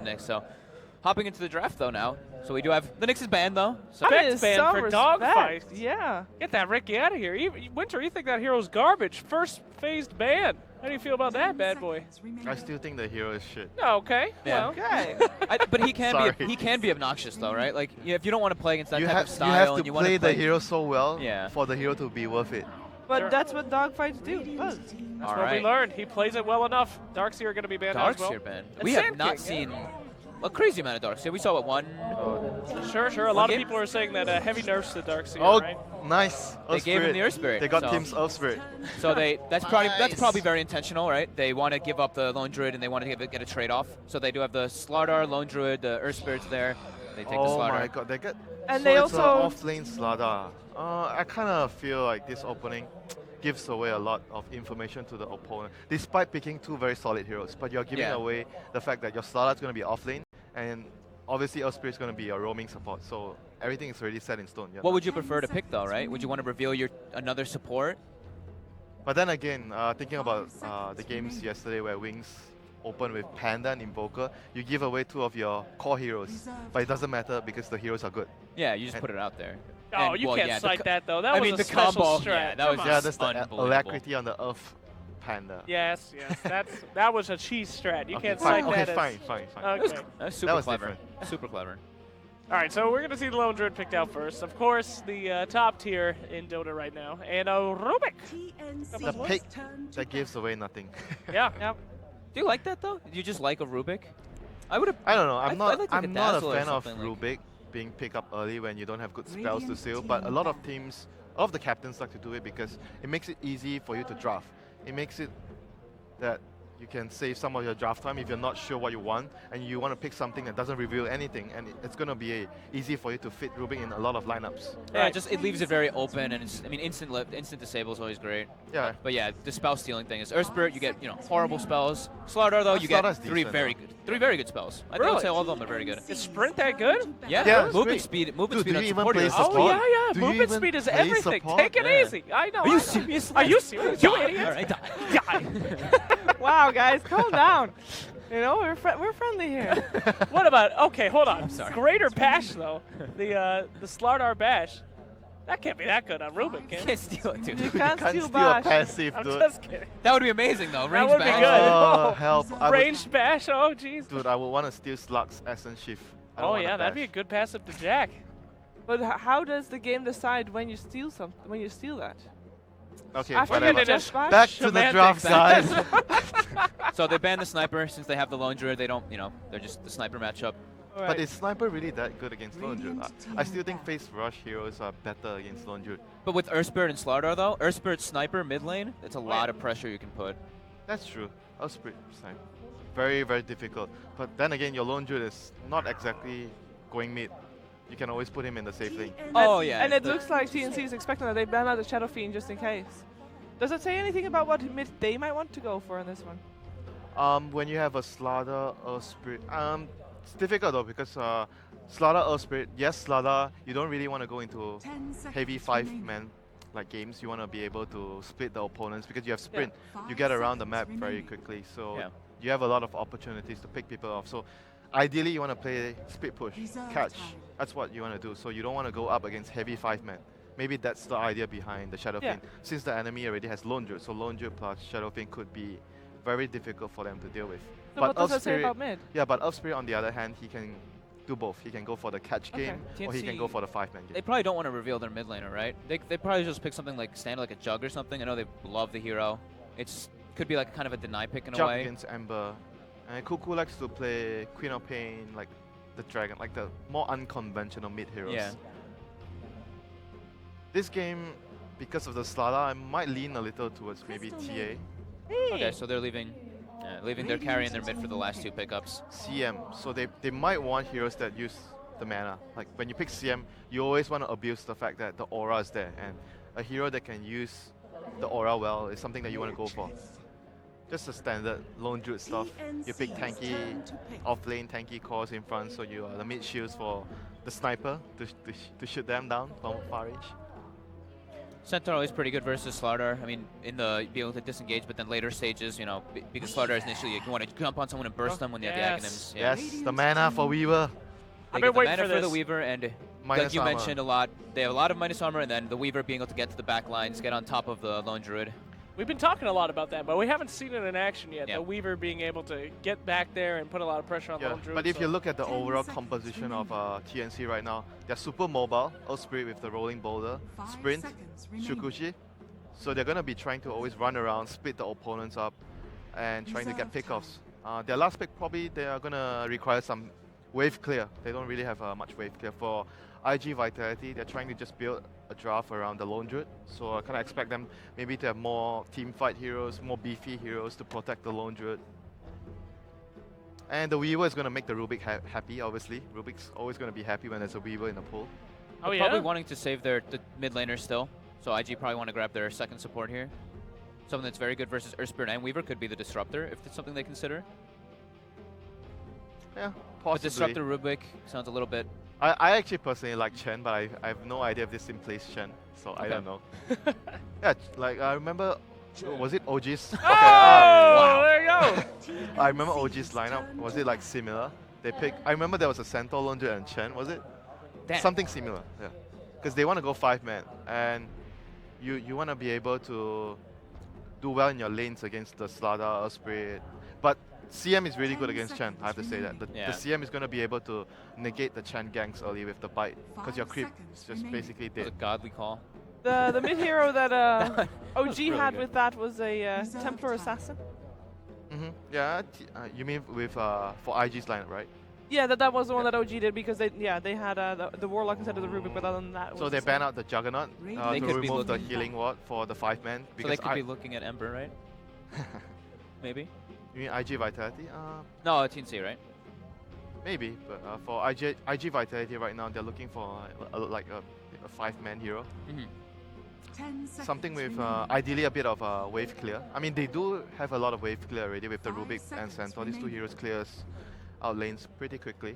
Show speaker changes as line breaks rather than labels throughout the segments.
Knicks. So hopping into the draft though now. So we do have the Knicks is banned though. So
That is
ban
some
for
respect.
dogfight.
Yeah.
Get that Ricky out of here. Winter, you think that hero's garbage. First phased ban. How do you feel about that, bad boy?
I still think the hero is shit.
Okay.
Yeah.
Well,
Okay.
but he can
Sorry.
he can be obnoxious though, right? Like if you don't want to play against that type of
You
style
have
and
to
you want
play
to play
the hero so well
Yeah.
for the hero to be worth it.
But
Sure.
that's what dogfights do.
that's
All
what we
right.
learned. He plays it well enough. Darkseer are going to be banned out as well.
Darkseer banned.
And
We have
Sand
not
King,
seen a crazy amount of Darkseer. We saw what one.
Sure. A lot of
game?
people are saying that heavy nerfs to Darkseer,
Oh,
right?
nice.
They
Earth
gave him
Spirit.
the Earth Spirit.
They got
so,
Team's Earth Spirit.
So that's
Nice.
probably very intentional, right? They want to give up the Lone Druid and they want to get a trade off. So they do have the Slardar, Lone Druid, the Earth Spirits there. They take the
Oh
Slardar.
my god, they get.
And
so
they
it's
also-
off-lane Slardar. I kind of feel like this opening gives away a lot of information to the opponent, despite picking two very solid heroes. But you're giving
Yeah.
away the fact that your Slardar is going to be off-lane, and obviously Earth Spirit is going to be your roaming support. So everything is already set in stone.
What would you prefer to pick though, right? Would you want to reveal your another support?
But then again, thinking about the games yesterday where Wings open with Panda and Invoker, you give away two of your core heroes, but it doesn't matter because the heroes are good.
Yeah, you just
And-
put it out there.
Oh,
And,
you
well,
can't
yeah, the
cite
co-
that, though. That
I
was
mean,
a
the
special
combo,
strat.
yeah, that
Come
was
on.
Yeah,
just
that's the
unbelievable.
alacrity on the Earth Panda.
Yes. That was a cheese strat. You
Okay,
can't
fine.
cite
Okay,
that as...
fine.
Okay.
That's super
was
clever.
different.
Super clever.
All right, so we're going to see the Lone Druid picked out first. Of course, the top tier in Dota right now. And Rubik.
The pick that gives away nothing.
Yeah.
Do you like that though? Do you just like a Rubik? I would have.
I don't know.
I
I'm not.
like a
I'm not a
Dazzle or
fan of
something like-
Rubik being picked up early when you don't have good spells to seal. But a lot of teams, a lot of the captains like to do it because it makes it easy for you to draft. It makes it that you can save some of your draft time if you're not sure what you want and you want to pick something that doesn't reveal anything, and it's going to be easy for you to fit Rubik in a lot of lineups.
Yeah,
Right.
just it leaves it very open, and it's, I mean, instant disable is always great.
Yeah.
But yeah, the spell stealing thing is Earth Spirit. You get horrible spells. Slardar though, you
Slardar's
get three
decent,
very good spells. I
Really?
would say all of them are very good.
Is Sprint that good?
Yeah,
Yeah, it's
movement
great.
speed.
Dude,
Movement speed
do
on
you even
support
play
heroes.
support?
Oh, yeah.
Do you
Movement
even
speed is
play
everything.
support?
Take it
Yeah.
easy. I know.
Are you serious?
Are you serious? You idiot.
All right, die.
Die.
Wow, guys, calm down. You know, we're friendly here.
What about, okay, hold on.
I'm sorry.
Greater Bash, though. The Slardar Bash. That can't be that good on Rubik,
You
can
can't
it?
steal it,
You
dude.
can't
Can't
steal
steal a
bash.
passive,
I'm
dude.
just kidding.
That would be amazing though. Range
would be
bash.
good.
Oh, help. I would,
Ranged Bash, oh, jeez.
dude, I would want to steal Slug's Essence Shift. I don't
Oh,
wanna
yeah, that'd be a
bash.
good passive to Jack.
But how does the game decide when you steal something? When you steal that?
Okay,
After
whatever.
you just bash?
Back to the draft, guys.
So they banned the sniper since they have the Lone Druid. They don't, they're just the sniper matchup.
All
But
right.
is Sniper really that good against Lone Druid? I still think Face Rush heroes are better against Lone Druid.
But with Earth Spirit and Slardar though, Earth Spirit sniper mid lane, it's a lot of pressure you can put.
That's true. Spirit Sniper. Very, very difficult. But then again, your Lone Druid is not exactly going mid. You can always put him in the safe lane.
Oh yeah.
And it
the-
looks like TnC is expecting that they ban out the Shadow Fiend just in case. Does it say anything about what mid they might want to go for in this one?
When you have a Slardar Earth Spirit, it's difficult though because Slardar Earth Spirit, yes, Slardar, you don't really want to go into heavy 5-man like games. You want to be able to split the opponents because you have sprint. You get around the map very quickly, so
Yeah.
you have a lot of opportunities to pick people off. So ideally, you want to play split push, catch. That's what you want to do. So you don't want to go up against heavy 5-man. Maybe that's the idea behind the Shadow
Yeah.
Fiend. Since the enemy already has Lone Druid, so Lone Druid plus Shadow Fiend could be very difficult for them to deal with.
So what does
Earth
it say
Spirit-
about mid?
Yeah, but Earth Spirit on the other hand, he can do both. He can go for the catch
Okay.
game, or he can
TnC
go for the 5-man game.
They probably don't want to reveal their mid laner, right? They probably just pick something like standard, like a Jug or something. I know they love the hero. It's could be like kind of a deny pick in a
Jump
way.
against Ember. And Kuku likes to play Queen of Pain, like the Dragon, like the more unconventional mid heroes.
Yeah.
This game, because of the Slardar, I might lean a little towards maybe TA.
Okay, so they're leaving their carry in their mid for the last two pickups.
CM. So they might want heroes that use the mana. Like when you pick CM, you always want to abuse the fact that the aura is there, and a hero that can use the aura well is something that you want to go for. Just the standard Lone Druid stuff. You pick tanky off-lane, tanky cores in front, so you are the mid shields for the sniper to shoot them down from far range.
Centaur is pretty good versus Slardar. I mean, in the be able to disengage, but then later stages, you know, because Slardar is initially you want to jump on someone and burst them when they have the
Yes.
Aghanims. Yeah.
Yes, the mana for Weaver.
I've
They
been
get the
waiting
mana
for
for the
this.
Weaver, and
Minus
like you
armor.
mentioned a lot, they have a lot of minus armor, and then the Weaver being able to get to the back lines, get on top of the Lone Druid.
We've been talking a lot about that, but we haven't seen it in action yet.
Yeah.
The Weaver being able to get back there and put a lot of pressure on
Yeah,
Lone Druid.
but if
so-
you look at the
10
overall
seconds
composition of
remaining.
TnC right now, they're super mobile. Earth Spirit with the rolling boulder,
5
sprint,
seconds remaining.
Shukushi. So they're gonna be trying to always run around, split the opponents up, and trying to get
Reserve
pickoffs. Their last pick probably they are gonna require some wave clear. They don't really have much wave clear for IG Vitality. They're trying to just build a draft around the Lone Druid. So I kind of expect them maybe to have more team fight heroes, more beefy heroes to protect the Lone Druid. And the Weaver is going to make the Rubik happy, obviously. Rubik's always going to be happy when there's a Weaver in the pool.
Oh
They're
yeah.
Probably wanting to save the mid laners still. So IG probably want to grab their second support here. Something that's very good versus Earth Spirit and Weaver could be the Disruptor if it's something they consider.
Yeah,
But
possibly.
Disruptor Rubik sounds a little bit.
I actually personally like Chen, but I have no idea if this in place Chen, so I
Okay.
don't know. Yeah, like I remember, was it OG's?
Oh,
Wow.
there you go.
I remember OG's lineup. Was it like similar? They picked. I remember there was a Centaur, Lone Druid, and Chen. Was it?
Damn.
Something similar. Yeah, because they want to go 5-man, and you want to be able to do well in your lanes against the Slardar, Earth Spirit, but CM is really good
10
against Chen. I have to say that.
Yeah.
The CM is going to be able to negate the Chen ganks early with the bite, because your
5
creep
seconds
is just
remaining.
basically
It was a
dead.
godly call.
The mid hero that OG
was really
had
good.
with that was a
Reserve
Templar
time.
Assassin.
Yeah, you mean with for IG's lineup, right?
Yeah, that was the one that OG did because they had the Warlock instead of the Rubik, but other than that, it
So
was
they
the
ban
same.
out the Juggernaut
They
to
could be
remove the
looking-
healing ward for the 5-man.
So they
Because
could be looking at Ember, right? Maybe.
you mean IG Vitality?
No, TnC, right?
Maybe, but for IG Vitality right now, they're looking for like a 5-man hero.
Mm-hmm.
10 seconds
Something with
remaining.
ideally a bit of wave clear. I mean, they do have a lot of wave clear already with the
5
Rubik and
seconds
Centaur. These two
remaining.
heroes clears out lanes pretty quickly.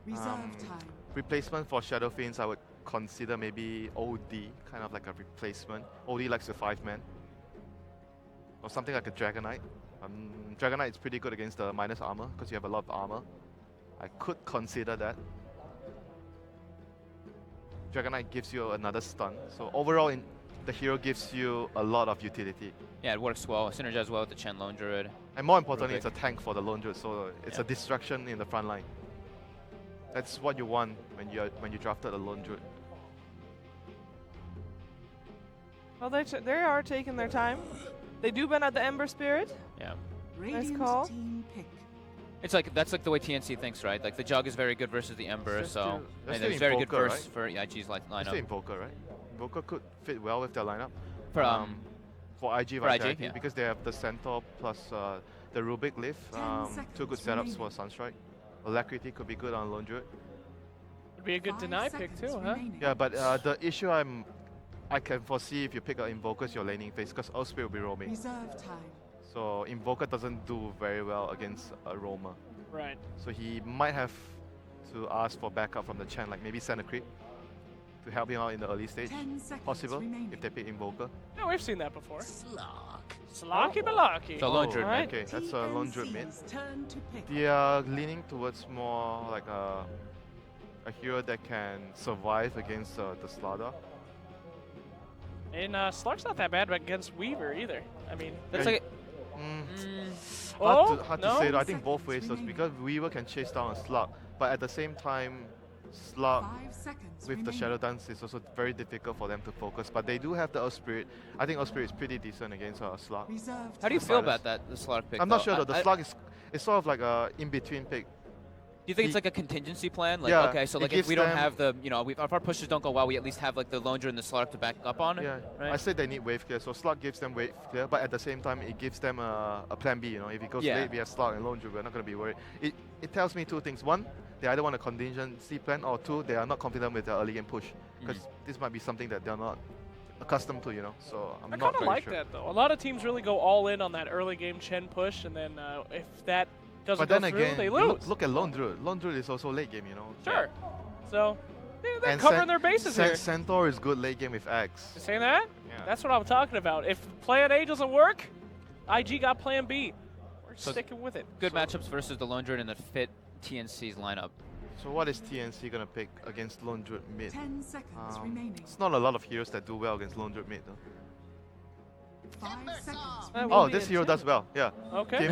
Reserve
um,
time.
Replacement for Shadow Fiends, I would consider maybe OD, kind of like a replacement. OD likes the 5-man. Or something like a Dragonite. Dragonite is pretty good against the minus armor, because you have a lot of armor. I could consider that. Dragonite gives you another stun. So overall, the hero gives you a lot of utility.
Yeah, it works well. Synergizes well with the Chen Lone Druid.
And more importantly,
Rubik.
it's a tank for the Lone Druid, so it's
Yeah.
a distraction in the front line. That's what you want when you drafted a Lone Druid.
Well, they are taking their time. They do ban out the Ember Spirit.
Yeah.
Radiant
call.
team pick.
It's like that's like the way TnC thinks, right? Like the Jug is very good versus the Ember,
Just
so
do-
That's
and
the
it's very good
Invoker,
versus for IG's
It's
lineup.
the Invoker, right? Invoker could fit well with their lineup.
For
For IG
for IG,
Vitality,
yeah.
because they have the Centaur plus the Rubik Lift.
10
Two good
seconds
setups for Sunstrike. Alacrity could be good on Lone Druid.
Would be a good
5
deny pick
seconds
too, huh?
remaining.
Yeah, but the issue I can foresee if you pick an Invoker is your laning phase, because Earth Spirit will be roaming.
Reserve time.
So Invoker doesn't do very well against a roamer.
Right.
So he might have to ask for backup from the Chen, like maybe send a creep to help him out in the early stage.
10 seconds
Possible
remaining.
if they pick Invoker.
Yeah, we've seen that before. Slocky Balaki.
So Lone Druid,
Alright.
Okay, that's a Lone Druid mid.
TnC's turn to pick.
They are leaning towards more like a hero that can survive against the Slardar.
And Slark's not that bad against Weaver either. I mean,
that's
Yeah,
like
Hard to
no?
say though. I think both ways though, because Weaver can chase down a Slug, but at the same time, Slug
5 seconds
with the
remaining.
Shadow Dance is also very difficult for them to focus. But they do have the Earth Spirit. I think Earth Spirit is pretty decent against Slug.
Reserve
how do you
time.
feel about that, the Slark pick?
I'm not
though?
sure though. The
I-
Slug is it's sort of like a in-between pick.
Do you think it's
He-
like a contingency plan? Like,
Yeah,
okay, so
it
like if
gives
we don't
them-
have the, if our pushes don't go well, we at least have like the Lone Druid and the Slark to back up on.
Yeah,
right?
I said they need wave clear, so Slug gives them wave clear, but at the same time, it gives them a plan B. If it goes
Yeah.
late, we have Slug and Lone Druid, we're not going to be worried. It tells me two things. One, they either want a contingency plan, or two, they are not confident with the early game push, because this might be something that they're not accustomed to. So I'm
I
not
kind of
very
like
sure.
that though. A lot of teams really go all in on that early game Chen push, and then if that doesn't
But then
go through,
again,
they
you
lose.
look at Lone Druid. Lone Druid is also late game.
Sure. So They're
And
covering their bases here.
Centaur is good late game with X.
You saying that?
Yeah.
That's what I'm talking about. If plan A doesn't work, IG got plan B. We're
So
sticking with it.
Good matchups versus the Lone Druid and the fit TnC's lineup.
So what is TnC gonna pick against Lone Druid mid?
10 seconds remaining.
It's not a lot of heroes that do well against Lone Druid mid though.
5 seconds.
That will
Oh,
be
this hero
intense.
does well. Yeah.
Okay.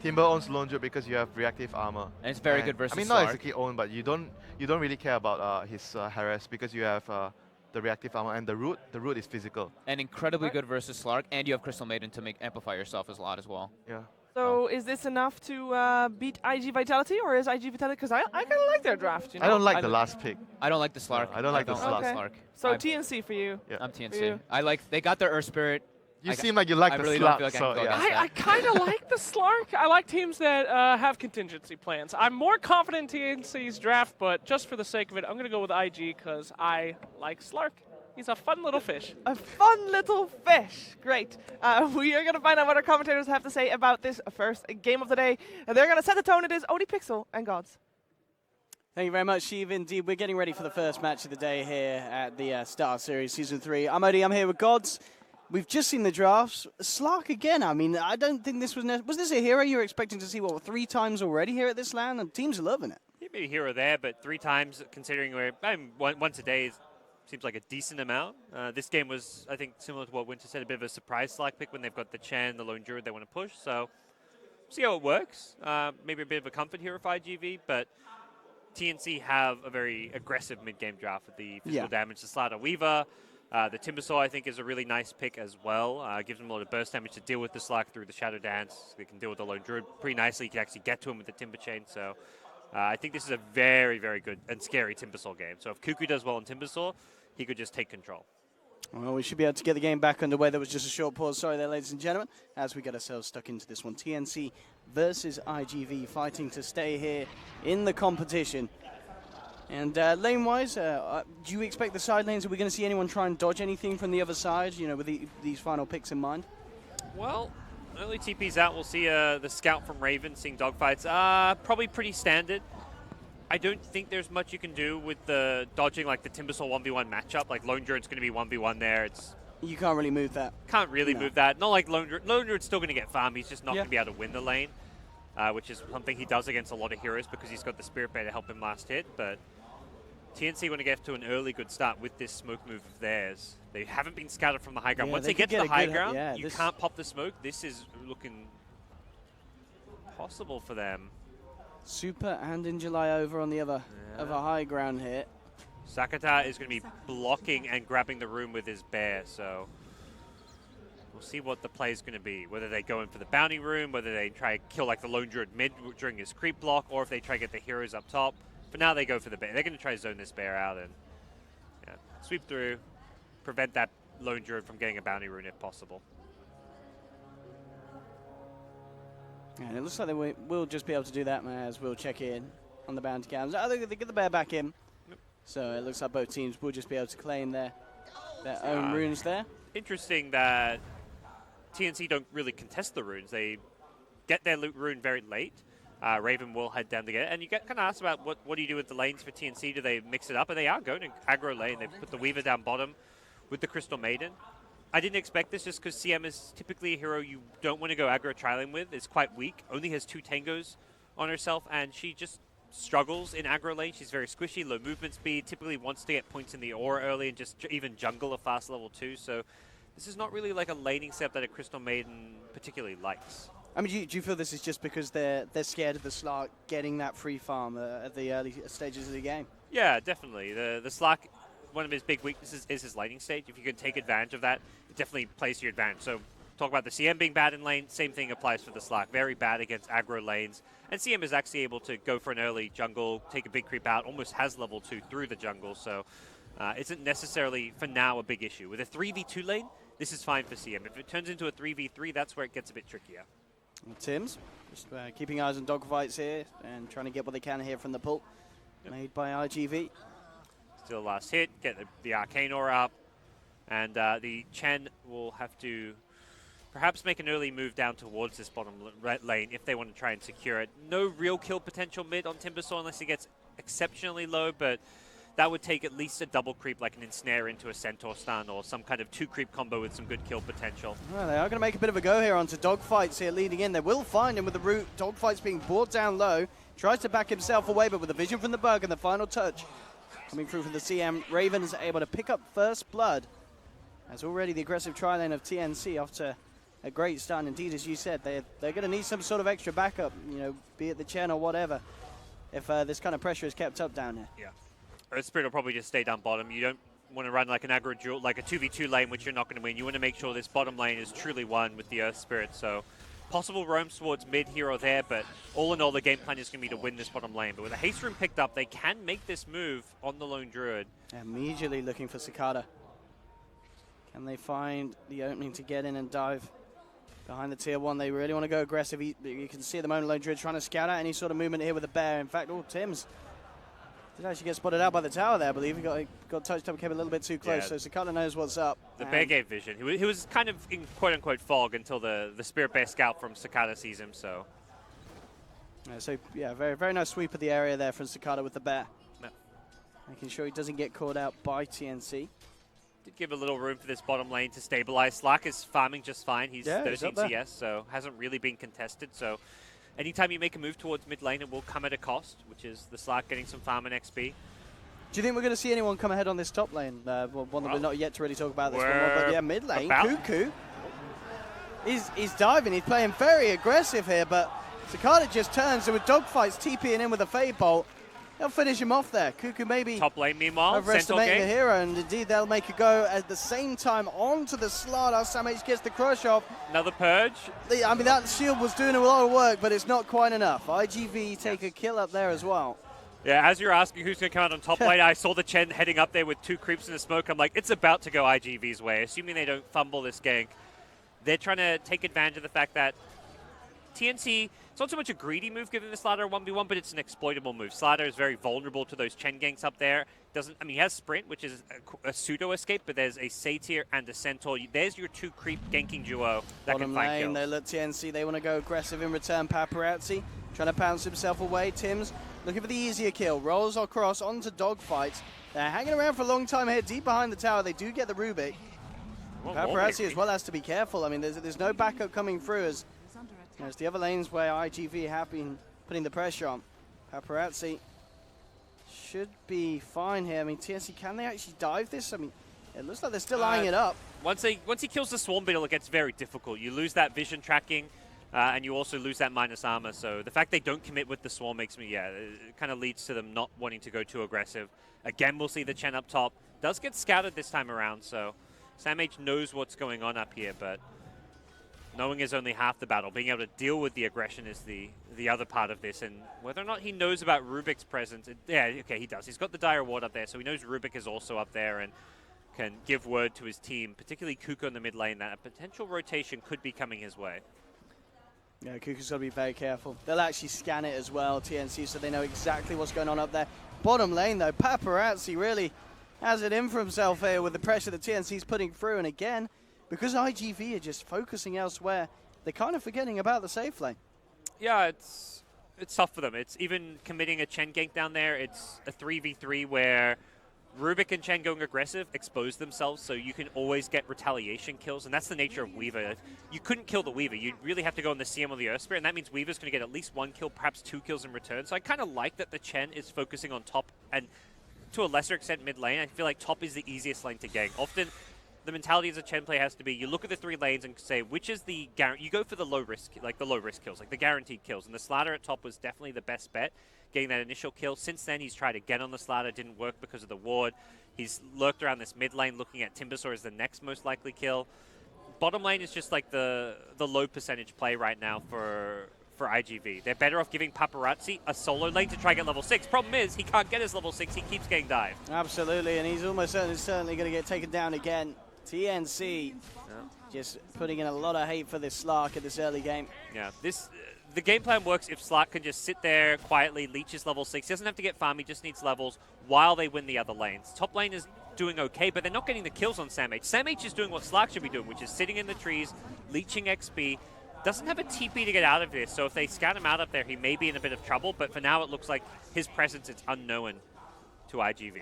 Timber owns Lone Druid because you have reactive armor.
And it's very
And-
good versus
I mean, not
Slark.
exactly own, but you don't really care about his harass because you have the reactive armor and the root. The root is physical.
And incredibly good versus Slark, and you have Crystal Maiden to make amplify yourself a lot as well.
Yeah.
So is this enough to beat IG Vitality, or is IG Vitality? Because I kind of like their draft. You know?
I don't like the last pick.
I don't like the Slark.
I don't like the
like
Slark.
Slark.
So
I'm-
TnC for you.
Yeah.
I'm
For you.
TnC. I like, they got their Earth Spirit.
You
I-
seem like you like
I
the
really don't
slot,
feel like I
so
can go
yeah.
against that.
I kind of like the Slark. I like teams that have contingency plans. I'm more confident in TNC's draft, but just for the sake of it, I'm going to go with IG because I like Slark. He's a fun little fish.
A fun little fish. Great. We are going to find out what our commentators have to say about this first game of the day. They're going to set the tone. It is Odie Pixel and Gods.
Thank you very much, Steve. Indeed, we're getting ready for the first match of the day here at the StarSeries Season 3. I'm Odie, I'm here with Gods. We've just seen the drafts. Slark again. I mean, I don't think this was... Was this a hero you were expecting to see, what, 3 times already here at this LAN? And teams are loving it.
He may be a hero there, but 3 times, considering we're once a day seems like a decent amount. This game was, I think, similar to what Winter said, a bit of a surprise Slark pick when they've got the Chen, the Lone Druid they want to push. So, see how it works. Maybe a bit of a comfort hero for IGV, but TnC have a very aggressive mid-game draft with the physical damage to Slaughter Weaver. The Timbersaw, I think, is a really nice pick as well. Gives them a lot of burst damage to deal with the Slark through the Shadow Dance. They can deal with the Lone Druid pretty nicely. You can actually get to him with the Timber Chain. So I think this is a very, very good and scary Timbersaw game. So if Cuckoo does well on Timbersaw, he could just take control.
Well, we should be able to get the game back underway. There was just a short pause. Sorry there, ladies and gentlemen, as we get ourselves stuck into this one. TnC versus IGV fighting to stay here in the competition. And lane-wise, do you expect the side lanes? Are we going to see anyone try and dodge anything from the other side, you know, with these final picks in mind?
Well, early TP's out. We'll see the Scout from Raven seeing dogfights. Probably pretty standard. I don't think there's much you can do with the dodging like the Timbersaw 1v1 matchup. Like Lone Druid's going to be 1v1 there.
You can't really move that.
Can't really
No.
move that. Not like Lone Druid. Lone Druid's still going to get farm. He's just not
Yeah.
going to be able to win the lane, which is something he does against a lot of heroes because he's got the Spirit Bear to help him last hit. But TnC want to get to an early good start with this smoke move of theirs. They haven't been scouted from the high ground.
Yeah,
Once
they
they get
could
to
get
the
a
high
good-
ground,
yeah,
you
this-
can't pop the smoke. This is looking possible for them.
Super and in July over on the other high ground here.
Sakata is going to be blocking and grabbing the room with his bear, so we'll see what the play is going to be. Whether they go in for the bounty room, whether they try to kill like the Lone Druid mid during his creep block, or if they try to get the heroes up top. For now, they go for the bear. They're going to try to zone this bear out and sweep through, prevent that Lone Druid from getting a bounty rune if possible.
And it looks like they will just be able to do that, as we'll check in on the bounty cams. Oh, they get the bear back in. So it looks like both teams will just be able to claim their own runes there.
Interesting that TnC don't really contest the runes. They get their rune very late. Raven will head down to get it. And you get kind of asked about what do you do with the lanes for TnC? Do they mix it up? And they are going to aggro lane. They put the Weaver down bottom with the Crystal Maiden. I didn't expect this just because CM is typically a hero you don't want to go aggro trialing with. It's quite weak. Only has 2 tangos on herself, and she just struggles in aggro lane. She's very squishy, low movement speed, typically wants to get points in the aura early and just even jungle a fast level 2. So this is not really like a laning setup that a Crystal Maiden particularly likes.
I mean, do you feel this is just because they're scared of the Slark getting that free farm at the early stages of the game?
Yeah, definitely. The Slark, one of his big weaknesses is his laning stage. If you can take advantage of that, it definitely plays to your advantage. So talk about the CM being bad in lane, same thing applies for the Slark. Very bad against aggro lanes. And CM is actually able to go for an early jungle, take a big creep out, almost has level 2 through the jungle. So isn't necessarily, for now, a big issue. With a 3v2 lane, this is fine for CM. If it turns into a 3v3, that's where it gets a bit trickier.
Tim's just keeping eyes on dogfights here and trying to get what they can here from the pull made by IGV.
Still last hit, get the Arcane Aura up, and the Chen will have to perhaps make an early move down towards this bottom lane if they want to try and secure it. No real kill potential mid on Timbersaw unless he gets exceptionally low, but that would take at least a double creep like an Ensnare into a Centaur stun or some kind of 2-creep combo with some good kill potential.
Well, they are going to make a bit of a go here onto Dogfights here leading in. They will find him with the root. Dogfights being brought down low. Tries to back himself away, but with the vision from the bug and the final touch coming through from the CM, Raven is able to pick up first blood. As already the aggressive tri-lane of TnC after a great start. Indeed, as you said, they're going to need some sort of extra backup, you know, be it the Chen or whatever, if this kind of pressure is kept up down here.
Yeah. Earth Spirit will probably just stay down bottom. You don't want to run like an aggro duel, like a 2v2 lane, which you're not going to win. You want to make sure this bottom lane is truly won with the Earth Spirit. So possible roams towards mid here or there, but all in all, the game plan is going to be to win this bottom lane. But with a haste room picked up, they can make this move on the lone druid.
Immediately looking for Cicada. Can they find the opening to get in and dive behind the tier 1? They really want to go aggressive. You can see at the moment lone druid trying to scout out any sort of movement here with the bear. In fact, Tim's did actually get spotted out by the tower there, I believe. He got touched up, came a little bit too close,
Yeah.
so Cicada knows what's up.
The bear gave vision. He was kind of in quote-unquote fog until the Spirit Bear scout from Cicada sees him, so.
Yeah, very, very nice sweep of the area there from Cicada with the bear.
Yeah.
Making sure he doesn't get caught out by TnC.
Did give a little room for this bottom lane to stabilize. Slack is farming just fine. He's
Yeah,
13
he's up there.
CS, so hasn't really been contested. So anytime you make a move towards mid lane, it will come at a cost, which is the Slack getting some farm and XP.
Do you think we're going to see anyone come ahead on this top lane? One that we're not yet to really talk about this one,
We're
but yeah, mid lane,
about-
Cuckoo. He's diving, he's playing very aggressive here, but Cicada just turns, and with Dogfights TPing in with a Fade Bolt, they'll finish him off there. Cuckoo maybe
Top lane, meanwhile, Centaur
overestimating the
game.
hero, and indeed they'll make a go at the same time onto the Slardar. SamH gets the crush off.
Another purge.
I mean, that shield was doing a lot of work, but it's not quite enough. IGV take a kill up there as well.
Yeah, as you're asking who's going to come out on top lane, I saw the Chen heading up there with 2 creeps in the smoke. I'm like, it's about to go IGV's way, assuming they don't fumble this gank. They're trying to take advantage of the fact that TnC, it's not so much a greedy move giving the Slardar a 1v1, but it's an exploitable move. Slardar is very vulnerable to those Chen ganks up there. He has Sprint, which is a pseudo-escape, but there's a Satyr and a Centaur. There's your 2 creep ganking duo that
Bottom
can find
lane,
kills.
they look TnC, they want to go aggressive in return. Paparazzi trying to pounce himself away. Tim's looking for the easier kill. Rolls across onto Dogfights. They're hanging around for a long time here, deep behind the tower. They do get the Rubik.
Well,
Paparazzi
more
as well has to be careful. I mean, there's no backup coming through as there's the other lanes where IGV have been putting the pressure on. Paparazzi should be fine here. I mean, TnC, can they actually dive this? I mean, it looks like they're still eyeing it up.
Once he kills the Swarm Beetle, it gets very difficult. You lose that vision tracking, and you also lose that minus armor. So the fact they don't commit with the Swarm makes me, it kind of leads to them not wanting to go too aggressive. Again, we'll see the Chen up top. Does get scouted this time around, so SamH knows what's going on up here, but knowing is only half the battle. Being able to deal with the aggression is the other part of this, and whether or not he knows about Rubik's presence, he does. He's got the Dire Ward up there, so he knows Rubik is also up there and can give word to his team, particularly Kuka in the mid lane, that a potential rotation could be coming his way.
Yeah, Kuka's got to be very careful. They'll actually scan it as well, TnC, so they know exactly what's going on up there. Bottom lane, though, Paparazzi really has it in for himself here with the pressure that TnC's putting through, and again, because IGV are just focusing elsewhere, they're kind of forgetting about the safe lane.
Yeah, it's tough for them. It's even committing a Chen gank down there. It's a 3v3 where Rubik and Chen going aggressive expose themselves, so you can always get retaliation kills, and that's the nature of Weaver. You couldn't kill the Weaver. You'd really have to go on the CM or the Earth Spirit, and that means Weaver's going to get at least 1 kill, perhaps 2 kills in return. So I kind of like that the Chen is focusing on top, and to a lesser extent mid lane. I feel like top is the easiest lane to gank. Often, the mentality as a Chen player has to be, you look at the 3 lanes and say, which is the guarantee. You go for the low risk kills, like the guaranteed kills. And the Slardar at top was definitely the best bet, getting that initial kill. Since then, he's tried to get on the Slardar, didn't work because of the ward. He's lurked around this mid lane, looking at Timbersaw as the next most likely kill. Bottom lane is just like the low percentage play right now for IGV. They're better off giving Paparazzi a solo lane to try and get level 6. Problem is, he can't get his level 6. He keeps getting dived.
Absolutely, and he's almost certainly going to get taken down again. TnC just putting in a lot of hate for this Slark at this early game.
Yeah, the game plan works if Slark can just sit there quietly, leech his level 6. He doesn't have to get farm, he just needs levels while they win the other lanes. Top lane is doing okay, but they're not getting the kills on SamH. SamH is doing what Slark should be doing, which is sitting in the trees, leeching XP. Doesn't have a TP to get out of this, so if they scout him out up there, he may be in a bit of trouble, but for now it looks like his presence is unknown to IGV.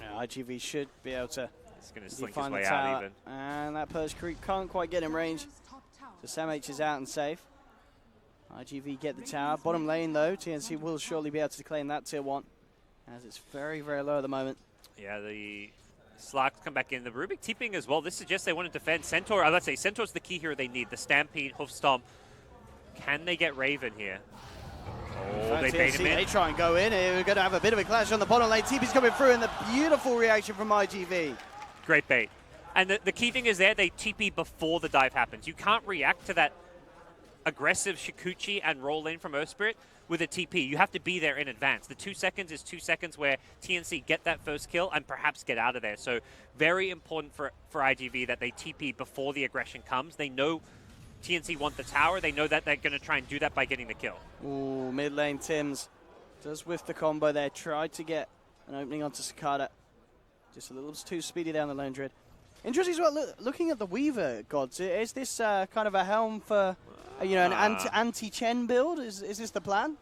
Yeah, IGV should be able to
He's going to slink his
find the
way
tower.
out even.
And that Purge Creep can't quite get in range. So Sam H is out and safe. IGV get the tower. Bottom lane though, TnC will surely be able to claim that tier 1. As it's very, very low at the moment.
Yeah, the Slarks come back in. The Rubik TPing as well. This suggests they want to defend Centaur. Let's say Centaur's the key hero they need. The Stampede, Hoof Stomp. Can they get Raven here? Oh, they bait him in.
They try and go in. We're going to have a bit of a clash on the bottom lane. TP's coming through and the beautiful reaction from IGV.
Great bait. And the key thing is there, they TP before the dive happens. You can't react to that aggressive Shikuchi and roll in from Earth Spirit with a TP. You have to be there in advance. The 2 seconds is 2 seconds where TnC get that first kill and perhaps get out of there. So very important for IGV that they TP before the aggression comes. They know TnC want the tower. They know that they're going to try and do that by getting the kill.
Ooh, mid lane Tims does whiff the combo there. Tried to get an opening onto Cicada. Just a little too speedy down the lane Dread. Interesting as well, looking at the Weaver gods, is this kind of a helm for, an anti-Chen build? Is this the plan?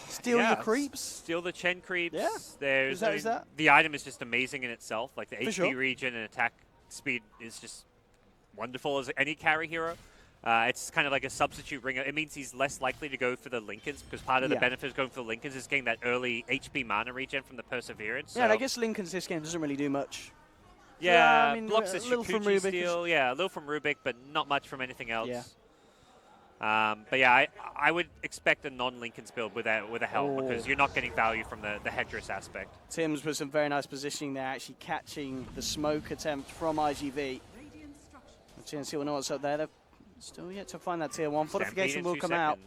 Steal your creeps?
Steal the Chen creeps.
Yeah.
There's,
Is that?
The item is just amazing in itself. Like the
For
HP
sure.
regen and attack speed is just wonderful as any carry hero. It's kind of like a substitute ringer. It means he's less likely to go for the Lincolns because part of the benefit of going for the Lincolns is getting that early HP mana regen from the Perseverance.
Yeah, and I guess Lincoln's this game doesn't really do much.
Yeah,
I mean,
blocks
a
the
little from
Shikuchi
Rubik.
steal. Yeah, a little from Rubik, but not much from anything else.
Yeah.
But yeah, I would expect a non-Lincoln's build with a helm because you're not getting value from the headdress aspect.
Tims with some very nice positioning there, actually catching the smoke attempt from IGV. TnC will know what's up there. They're still yet to find that tier 1. Fortification will come out.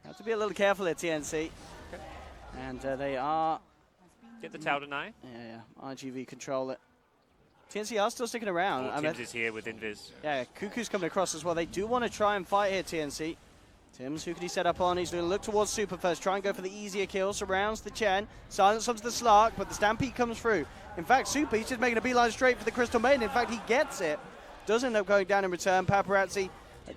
Have to be a little careful here, TnC.
Okay.
And they are...
Get the tower deny.
Yeah, IGV control it. TnC are still sticking around.
Tims is here with Invis.
Yeah, Cuckoo's coming across as well. They do want to try and fight here, TnC. Tims, who could he set up on? He's going to look towards Super first, try and go for the easier kill. Surrounds the Chen. Silence onto the Slark, but the Stampede comes through. In fact, Super, he's just making a beeline straight for the Crystal Maiden. In fact, he gets it. Does end up going down in return. Paparazzi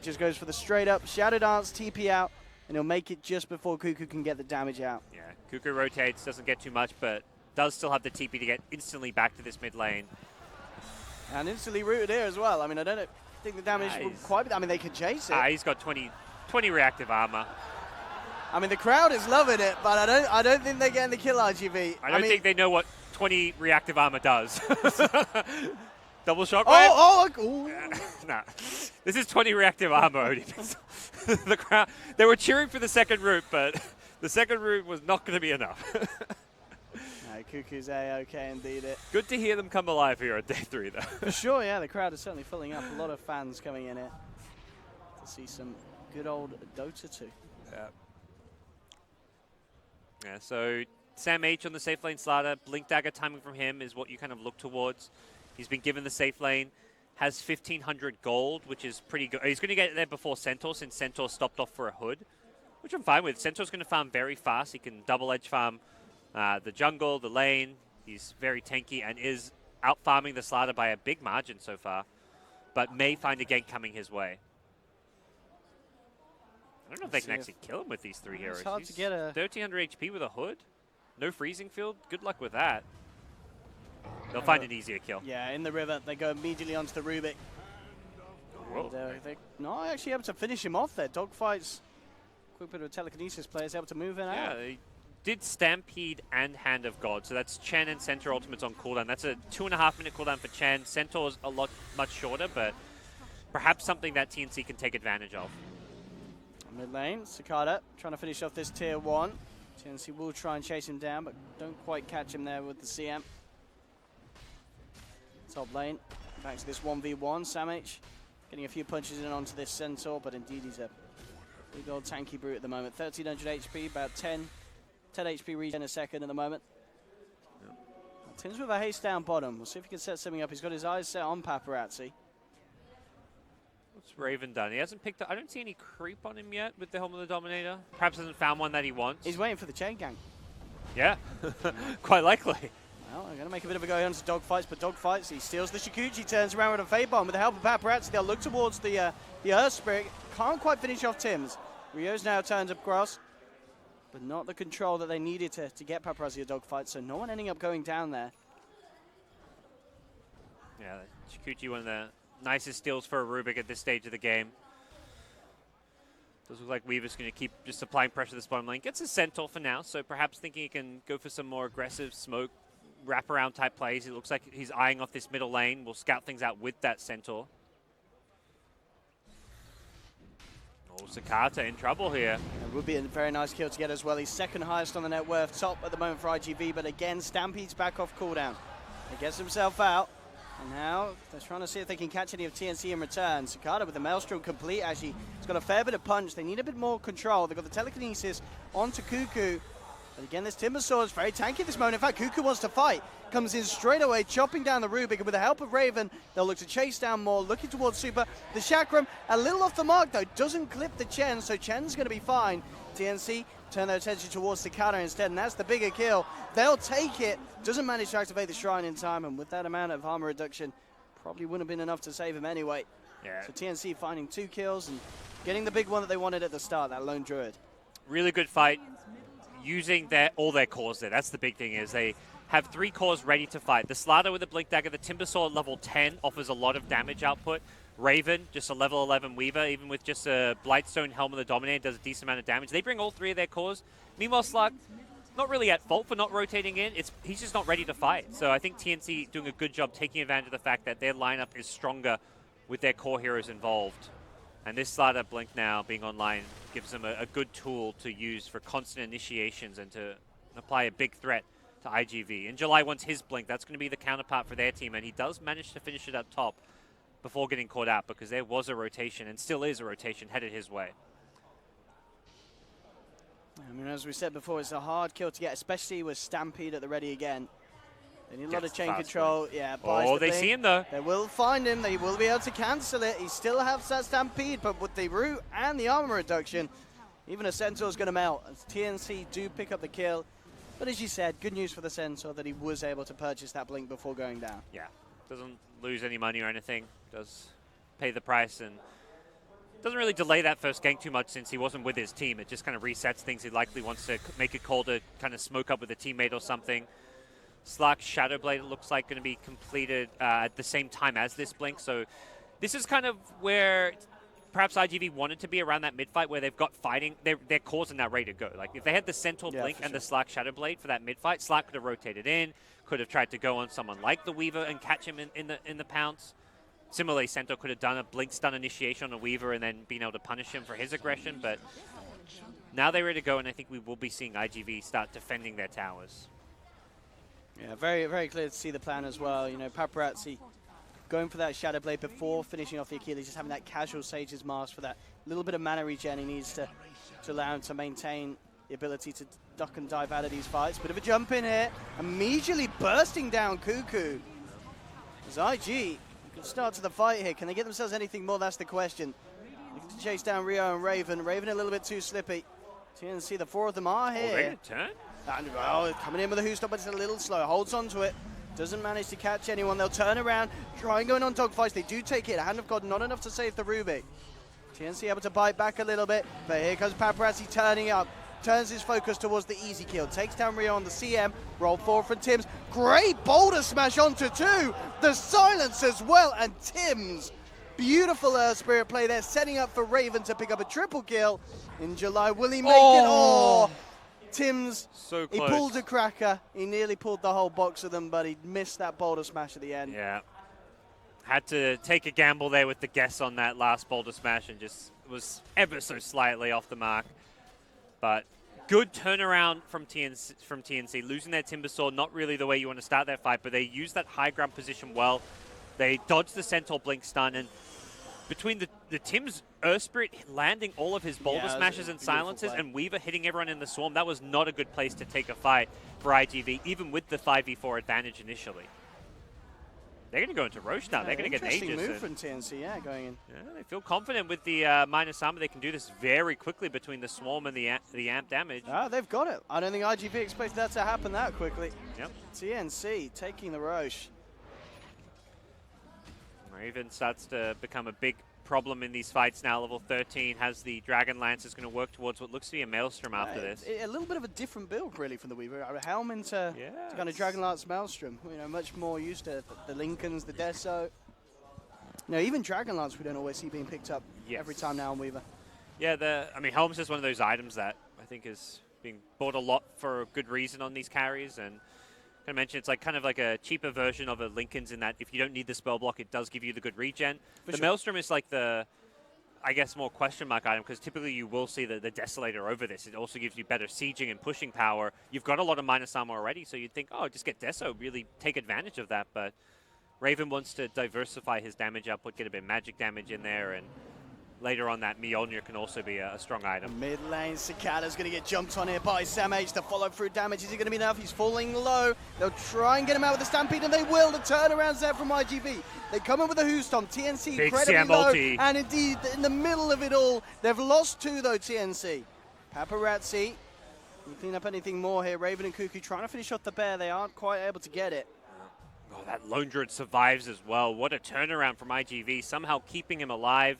just goes for the straight up Shadow Dance, TP out, and he'll make it just before Cuckoo can get the damage out.
Yeah, Cuckoo rotates, doesn't get too much, but does still have the TP to get instantly back to this mid lane.
And instantly rooted here as well. I mean, I don't think the damage will quite be... I mean, they can chase it.
He's got 20 reactive armor.
I mean, the crowd is loving it, but I don't think they're getting the kill, RGB.
I don't think they know what 20 reactive armor does. Double shockwave?
Oh!
Nah. This is 20 reactive armor, Odie. The crowd, they were cheering for the second route, but the second route was not going to be enough.
Cuckoo's A-okay indeed.
Good to hear them come alive here on day 3, though.
For sure, yeah. The crowd is certainly filling up. A lot of fans coming in here to see some good old Dota 2.
Yeah, so Sam H on the safe lane Slaughter. Blink Dagger timing from him is what you kind of look towards. He's been given the safe lane. Has 1,500 gold, which is pretty good. He's going to get there before Centaur, since Centaur stopped off for a hood, which I'm fine with. Centaur's going to farm very fast. He can double edge farm the jungle, the lane. He's very tanky and is out farming the Slaughter by a big margin so far, but may find a gank coming his way. I don't know if they can actually kill him with these 3 heroes.
It's hard to get a
1,300 HP with a hood. No freezing field. Good luck with that. They'll find an easier kill.
Yeah, in the river. They go immediately onto the Rubik.
Whoa.
They're not actually able to finish him off there. Dogfights. Quick bit of telekinesis players able to move in
Yeah,
out.
they did Stampede and Hand of God. So that's Chen and Centaur ultimates on cooldown. That's a 2.5-minute cooldown for Chen. Centaur's much shorter, but perhaps something that TnC can take advantage of.
Mid lane, Cicada trying to finish off this tier 1. TnC will try and chase him down, but don't quite catch him there with the CM. Top lane, back to this 1v1. Sam H getting a few punches in onto this Centaur, but indeed he's a big old tanky brute at the moment. 1,300 HP, about 10 HP regen a second at the moment. Tim's with a haste down bottom. We'll see if he can set something up. He's got his eyes set on Paparazzi.
What's Raven done? He hasn't picked up. I don't see any creep on him yet with the Helm of the Dominator. Perhaps hasn't found one that he wants.
He's waiting for the chain gang.
Yeah, quite likely.
Well, they're going to make a bit of a go on to Dogfights, but Dogfights, he steals the Shikuchi, turns around with a Fade Bomb. With the help of Paparazzi, they'll look towards the Earth Spirit. Can't quite finish off Tims. Rio's now turned across, but not the control that they needed to get Paparazzi a Dogfight, so no one ending up going down there.
Yeah, Chikuchi, one of the nicest steals for a Rubik at this stage of the game. Does look like Weaver's going to keep just applying pressure to this bottom lane. Gets a Centaur for now, so perhaps thinking he can go for some more aggressive smoke, wraparound type plays. It looks like he's eyeing off this middle lane. We'll scout things out with that Centaur. Oh, Sakata in trouble here.
It would be a very nice kill to get as well. He's second highest on the net worth, top at the moment for IGV, but again, Stampede's back off cooldown. He gets himself out, and now they're trying to see if they can catch any of TnC in return. Sakata with the Maelstrom complete, actually. He's got a fair bit of punch. They need a bit more control. They've got the telekinesis onto Cuckoo. But again, this Timbersaw is very tanky at this moment. In fact, Cuckoo wants to fight. Comes in straight away, chopping down the Rubik. And with the help of Raven, they'll look to chase down more, looking towards Super. The Chakram, a little off the mark, though. Doesn't clip the Chen, so Chen's going to be fine. TnC turn their attention towards Sakata instead, and that's the bigger kill. They'll take it. Doesn't manage to activate the Shrine in time, and with that amount of armor reduction, probably wouldn't have been enough to save him anyway.
Yeah.
So TnC finding 2 kills and getting the big one that they wanted at the start, that Lone Druid.
Really good fight. Using all their cores there. That's the big thing, is they have 3 cores ready to fight. The Slider with the Blink Dagger, the Timbersaw level 10 offers a lot of damage output. Raven, just a level 11 Weaver, even with just a Blightstone Helm of the Dominator, does a decent amount of damage. They bring all 3 of their cores. Meanwhile, Slark, not really at fault for not rotating in. He's just not ready to fight. So I think TnC doing a good job taking advantage of the fact that their lineup is stronger with their core heroes involved. And this Slider Blink now being online gives them a good tool to use for constant initiations and to apply a big threat to IGV. And July wants his Blink. That's going to be the counterpart for their team, and he does manage to finish it up top before getting caught out, because there was a rotation and still is a rotation headed his way.
I mean, as we said before, it's a hard kill to get, especially with Stampede at the ready again. They need a lot of chain control. Yeah,
oh, they see him though.
They will find him. They will be able to cancel it. He still has that Stampede, but with the root and the armor reduction, even a Centaur's going to melt. As TnC do pick up the kill. But as you said, good news for the Centaur that he was able to purchase that Blink before going down.
Yeah, doesn't lose any money or anything. Does pay the price and doesn't really delay that first gank too much since he wasn't with his team. It just kind of resets things. He likely wants to make a call to kind of smoke up with a teammate or something. Slark's Shadowblade looks like going to be completed at the same time as this Blink. So this is kind of where perhaps IGV wanted to be, around that mid-fight where they've got fighting. Their cores are now ready to go. Like if they had the Centaur Blink and the Slark Shadowblade for that mid-fight, Slark could have rotated in, could have tried to go on someone like the Weaver and catch him in the pounce. Similarly, Centaur could have done a Blink stun initiation on a Weaver and then been able to punish him for his aggression. But now they're ready to go, and I think we will be seeing IGV start defending their towers.
Yeah, very, very clear to see the plan as well. You know, Paparazzi going for that Shadow Blade before finishing off the Achilles, just having that casual Sage's Mask for that little bit of mana regen he needs to allow him to maintain the ability to duck and dive out of these fights. Bit of a jump in here, immediately bursting down Cuckoo. As IG can start to the fight here. Can they get themselves anything more? That's the question. Looking to chase down Rio and Raven. Raven a little bit too slippy. TnC, the 4 of them are here.
Oh, they gonna turn?
And, oh, coming in with a Who Stop, but it's a little slow. Holds onto it. Doesn't manage to catch anyone. They'll turn around, try and go in on dogfights. They do take it. Hand of God, not enough to save the Rubik. TnC able to bite back a little bit, but here comes Paparazzi turning up. Turns his focus towards the easy kill. Takes down Rio on the CM. Roll forward from Tims. Great boulder smash onto 2. The silence as well. And Tims, beautiful Spirit play there, setting up for Raven to pick up a triple kill. In July, will he make it? Oh! Tims,
so close.
He pulled a cracker. He nearly pulled the whole box of them, but he missed that boulder smash at the end.
Yeah. Had to take a gamble there with the guess on that last boulder smash and just was ever so slightly off the mark. But good turnaround from TnC. Losing their Timbersaw, not really the way you want to start that fight, but they use that high ground position well. They dodged the Centaur Blink stun, and between the Tim's Spirit landing all of his boulder smashes and silences and Weaver hitting everyone in the swarm, that was not a good place to take a fight for IGV, even with the 5v4 advantage initially. They're going to go into Roche now. They're going to get Aegis.
Interesting move from TnC, yeah, going in.
Yeah, they feel confident with the minus armor. They can do this very quickly between the swarm and the amp damage.
Ah, they've got it. I don't think IGV expected that to happen that quickly.
Yep.
TnC taking the Roche.
Raven starts to become a big problem in these fights now. Level 13 has the Dragon Lance, is going to work towards what looks to be a Maelstrom after this.
A little bit of a different build, really, from the Weaver. A helm into kind of Dragon Lance Maelstrom. You know, much more used to the Lincolns, the Deso. You know, even Dragon Lance we don't always see being picked up every time now on Weaver.
Yeah, I mean, Helm's is one of those items that I think is being bought a lot for a good reason on these carries, and I mentioned it's like kind of like a cheaper version of a Lincoln's in that if you don't need the spell block, it does give you the good regen. Maelstrom is like the, I guess, more question mark item, because typically you will see the Desolator over this. It also gives you better sieging and pushing power. You've got a lot of minus armor already, so you'd think, oh, just get Deso, really take advantage of that. But Raven wants to diversify his damage output, get a bit of magic damage in there, and later on that Mjolnir can also be a strong item.
Mid lane, Cicada's going to get jumped on here by Samh. The follow-through damage, is it going to be enough? He's falling low. They'll try and get him out with the Stampede, and they will. The turnaround set from IGV. They come in with a Hoostomp. TnC
Big
incredibly
CM
low.
ulti.
And indeed, in the middle of it all, they've lost 2, though, TnC. Paparazzi, can you clean up anything more here? Raven and Cuckoo trying to finish off the bear. They aren't quite able to get it.
Oh, that Lone Druid survives as well. What a turnaround from IGV, somehow keeping him alive.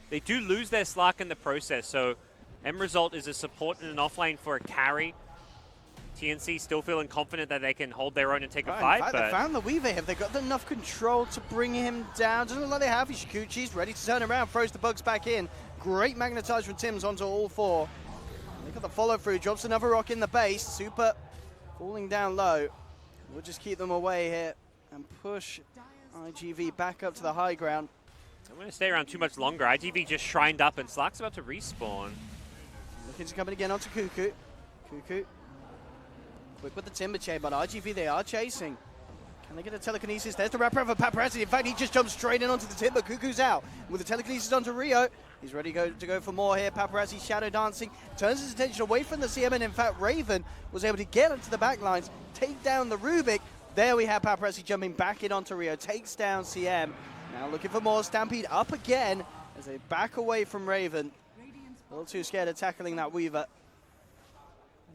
They do lose their Slark in the process, so end result is a support and an offlane for a carry. TnC still feeling confident that they can hold their own and take a fight.
In fact, they found the Weaver. Have they got enough control to bring him down? Doesn't look like they have. Ishikuchi's ready to turn around, throws the bugs back in. Great magnetize from Tim's onto all 4. Look at the follow-through, drops another rock in the base. Super falling down low. We'll just keep them away here and push IGV back up to the high ground.
I'm going to stay around too much longer. IGV just shrined up, and Slark's about to respawn.
Looking to come in again onto Cuckoo. Cuckoo. Quick with the Timber Chain, but IGV, they are chasing. Can they get a telekinesis? There's the wrap around for Paparazzi. In fact, he just jumps straight in onto the Timber. Cuckoo's out. With the telekinesis onto Rio. He's ready to go for more here. Paparazzi shadow dancing. Turns his attention away from the CM, and in fact, Raven was able to get into the back lines, take down the Rubik. There we have Paparazzi jumping back in onto Rio. Takes down CM. Now looking for more. Stampede up again as they back away from Raven. A little too scared of tackling that Weaver.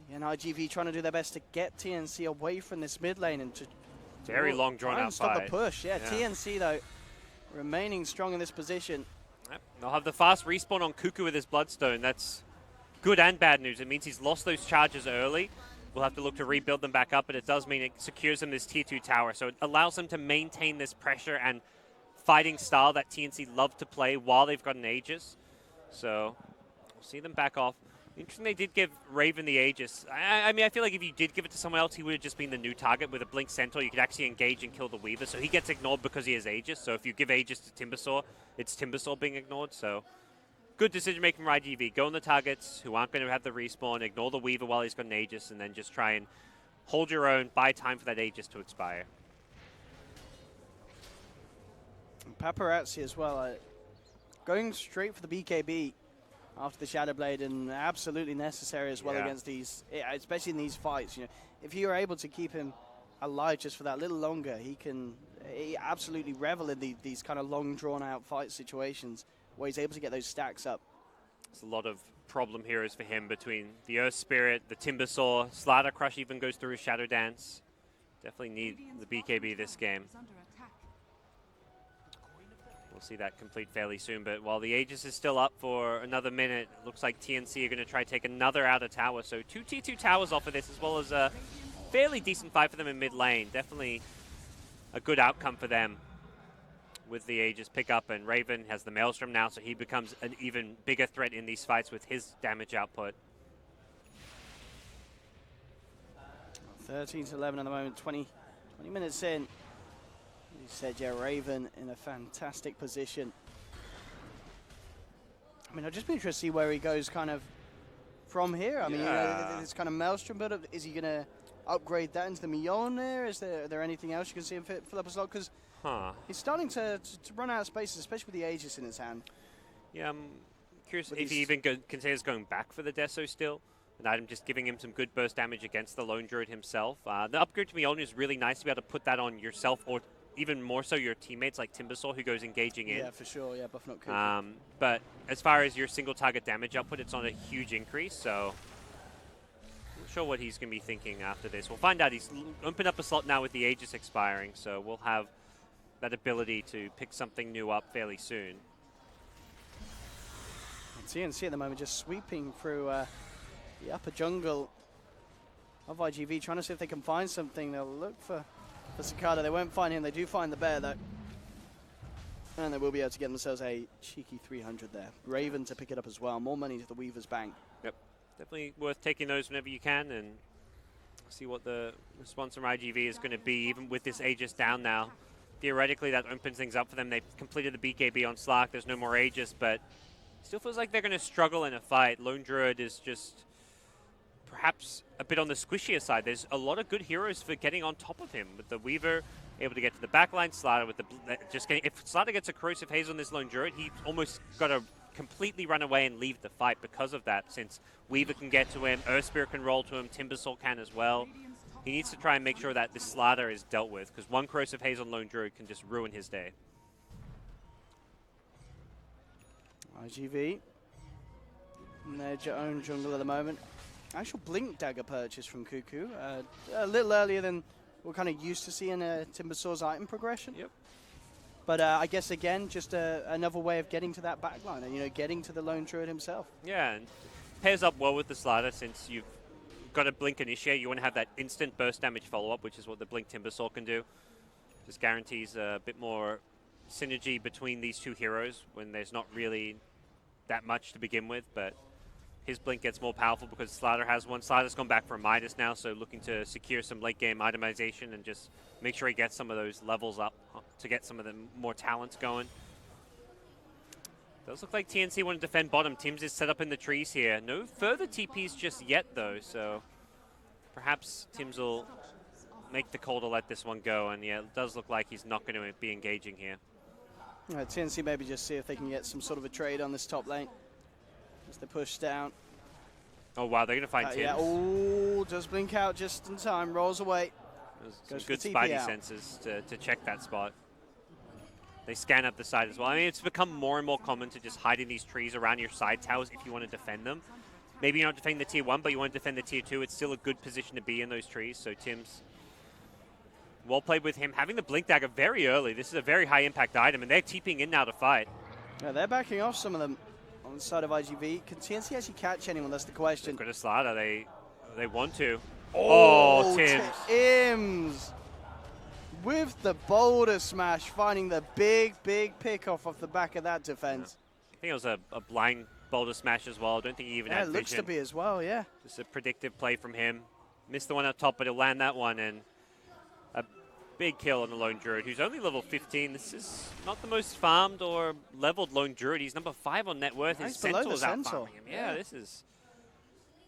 Again, IGV trying to do their best to get TnC away from this mid lane and to
very long drawn out
stop
fight.
the push. Yeah, TnC though remaining strong in this position.
Yep. They'll have the fast respawn on Cuckoo with his Bloodstone. That's good and bad news. It means he's lost those charges early. We'll have to look to rebuild them back up, but it does mean it secures them this tier 2 tower. So it allows them to maintain this pressure and fighting style that TnC love to play while they've got an Aegis. So we'll see them back off. Interesting they did give Raven the Aegis. I mean, I feel like if you did give it to someone else, he would have just been the new target. With a Blink Centaur, you could actually engage and kill the Weaver. So he gets ignored because he has Aegis. So if you give Aegis to Timbersaw, it's Timbersaw being ignored. So good decision making from IGV. Go on the targets who aren't going to have the respawn, ignore the Weaver while he's got an Aegis, and then just try and hold your own, buy time for that Aegis to expire.
Paparazzi as well, going straight for the BKB after the Shadow Blade, and absolutely necessary as well against these, especially in these fights. You know, if you're able to keep him alive just for that little longer, he absolutely revel in these kind of long drawn-out fight situations where he's able to get those stacks up.
There's a lot of problem heroes for him between the Earth Spirit, the Timbersaw, Slider Crush even goes through his Shadow Dance. Definitely need the BKB this game. We'll see that complete fairly soon, but while the Aegis is still up for another minute, it looks like TnC are going to try to take another outer tower. So 2 T2 towers off of this, as well as a fairly decent fight for them in mid lane. Definitely a good outcome for them with the Aegis pick up, and Raven has the Maelstrom now, so he becomes an even bigger threat in these fights with his damage output.
13 to 11 at the moment, 20 minutes in. He said, yeah, Raven in a fantastic position. I mean, I'd just be interested to see where he goes kind of from here. I mean, you know, this kind of Maelstrom build-up, is he going to upgrade that into the Mjolnir? Is there anything else you can see him fill up a slot? Because he's starting to run out of spaces, especially with the Aegis in his hand.
Yeah, I'm curious if he even considers going back for the Deso still. An item just giving him some good burst damage against the Lone Druid himself. The upgrade to Mjolnir is really nice to be able to put that on yourself, or even more so your teammates like Timbersaw, who goes engaging in.
Yeah, for sure. Yeah, buffing up Cooper.
But as far as your single target damage output, it's not a huge increase, so I'm not sure what he's going to be thinking after this. We'll find out. He's opened up a slot now with the Aegis expiring, so we'll have that ability to pick something new up fairly soon.
TnC at the moment just sweeping through the upper jungle of IGV, trying to see if they can find something. They'll look for Cicada. They won't find him. They do find the bear, though. And they will be able to get themselves a cheeky 300 there. Raven to pick it up as well. More money to the Weaver's bank.
Yep, definitely worth taking those whenever you can and see what the response from IGV is going to be, even with this Aegis down now. Theoretically, that opens things up for them. They've completed the BKB on Slark. There's no more Aegis, but still feels like they're going to struggle in a fight. Lone Druid is just perhaps a bit on the squishier side. There's a lot of good heroes for getting on top of him. With the Weaver able to get to the backline, Slaughter with the if Slaughter gets a Corrosive Haze on this Lone Druid, he almost got to completely run away and leave the fight because of that, since Weaver can get to him, Earthspear can roll to him, Timbersaw can as well. He needs to try and make sure that this Slaughter is dealt with, because one Corrosive Haze on Lone Druid can just ruin his day.
IGV in their own jungle at the moment. Actual Blink Dagger purchase from Cuckoo. A little earlier than we're kind of used to seeing Timbersaw's item progression.
Yep.
But I guess, again, just another way of getting to that backline, and, you know, getting to the Lone Druid himself.
Yeah, and pairs up well with the Slaughter, since you've got a Blink Initiate. You want to have that instant burst damage follow-up, which is what the Blink Timbersaw can do. Just guarantees a bit more synergy between these two heroes when there's not really that much to begin with, but his Blink gets more powerful because Slaughter has one. Slaughter's gone back for a Midas now, so looking to secure some late game itemization and just make sure he gets some of those levels up to get some of the more talents going. Does look like TnC want to defend bottom. Tim's is set up in the trees here. No further TPs just yet, though, so perhaps Tim's will make the call to let this one go, and yeah, it does look like he's not going to be engaging here.
TnC maybe just see if they can get some sort of a trade on this top lane as they push down.
Oh, wow, they're going to find Tim.
Yeah, oh, does blink out just in time, rolls away.
Some good Spidey senses to check that spot. They scan up the side as well. I mean, it's become more and more common to just hide in these trees around your side towers if you want to defend them. Maybe you're not defending the tier 1, but you want to defend the tier 2. It's still a good position to be in those trees, so Tim's well played with him. Having the Blink Dagger very early. This is a very high impact item, and they're TPing in now to fight.
Yeah, they're backing off some of them on the side of IGV. Can TnC actually catch anyone? That's the question.
They've got a Slaughter. They want to. Oh, Tims.
Tims with the boulder smash, finding the big pick off the back of that defense.
I think it was a blind boulder smash as well. I don't think he even had vision.
It looks to be as well, yeah.
Just a predictive play from him. Missed the one up top, but he'll land that one, and a big kill on the Lone Druid, who's only level 15. This is not the most farmed or leveled Lone Druid. He's number 5 on net worth. His Centaur's out farming him. Yeah, this is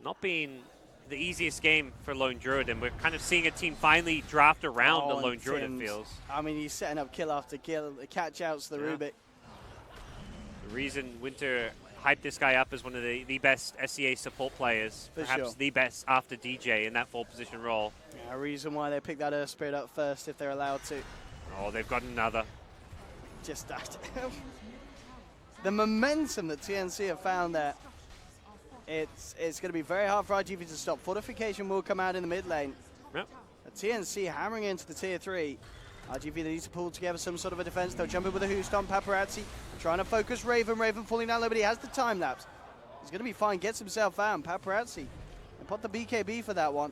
not being the easiest game for Lone Druid, and we're kind of seeing a team finally draft around the Lone Druid, it feels.
I mean, he's setting up kill after kill. The catch out's the Rubik.
The reason Winter hyped this guy up as one of the best SEA support players, perhaps the best after DJ in that 4 position role.
Yeah, a reason why they picked that Earth Spirit up first if they're allowed to.
Oh, they've got another.
Just that. The momentum that TnC have found there. It's going to be very hard for IGV to stop. Fortification will come out in the mid lane.
Yep.
TnC hammering into the tier 3. IGV, they need to pull together some sort of a defense. They'll jump in with a Hoost on Paparazzi, trying to focus Raven. Raven falling down low, but he has the time lapse. He's going to be fine, gets himself out. Paparazzi, and put the BKB for that one.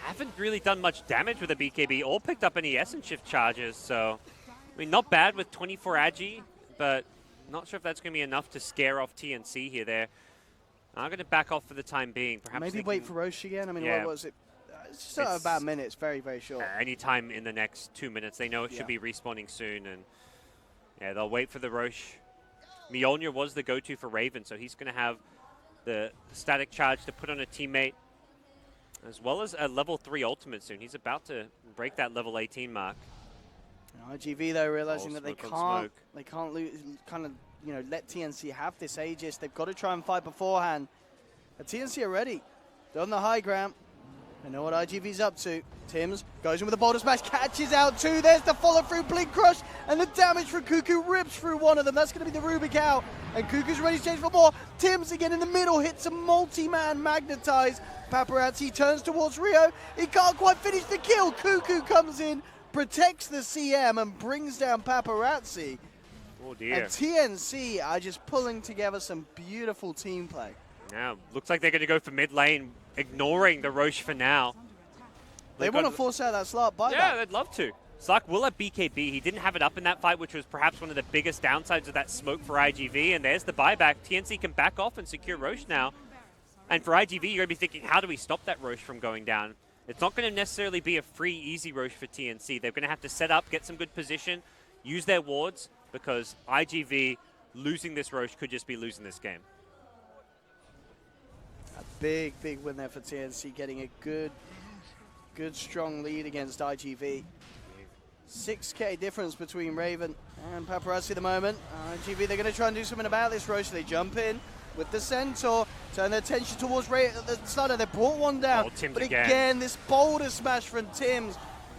Haven't really done much damage with the BKB or picked up any Essence Shift charges, so I mean, not bad with 24 Agi, but not sure if that's going to be enough to scare off TnC here. I'm going to back off for the time being. Perhaps
maybe wait for Roche again. I mean,
yeah.
what was it? It's just about a minute. It's very, very short.
Any time in the next 2 minutes. They know it should be respawning soon, and yeah, they'll wait for the Roche. Mjolnir was the go-to for Raven, so he's going to have the static charge to put on a teammate, as well as a level 3 ultimate soon. He's about to break that level 18 mark.
IGV though, realizing that they can't let TnC have this Aegis. They've got to try and fight beforehand. But TnC are ready. They're on the high ground. They know what IGV's up to. Tims goes in with a boulder smash, catches out 2. There's the follow through, Blink Crush, and the damage from Cuckoo rips through one of them. That's going to be the Rubik out, and Cuckoo's ready to change for more. Tims again in the middle, hits a multi-man magnetize. Paparazzi turns towards Rio. He can't quite finish the kill. Cuckoo comes in, protects the CM, and brings down Paparazzi.
Oh dear.
And TnC are just pulling together some beautiful team play.
Now, looks like they're going to go for mid lane, ignoring the Roche for now.
They want to force out that slot buyback.
Yeah, they'd love to. Slark will have BKB. He didn't have it up in that fight, which was perhaps one of the biggest downsides of that smoke for IGV. And there's the buyback. TnC can back off and secure Roche now. And for IGV, you're going to be thinking, how do we stop that Roche from going down? It's not going to necessarily be a free, easy Roche for TnC. They're going to have to set up, get some good position, use their wards, because IGV losing this Roche could just be losing this game.
A big, big win there for TnC, getting a good, strong lead against IGV. 6k difference between Raven and Paparazzi at the moment. IGV, they're going to try and do something about this Roche. They jump in with the Centaur, turn their attention towards the starter. They brought one down, but again, this boulder smash from Tim's,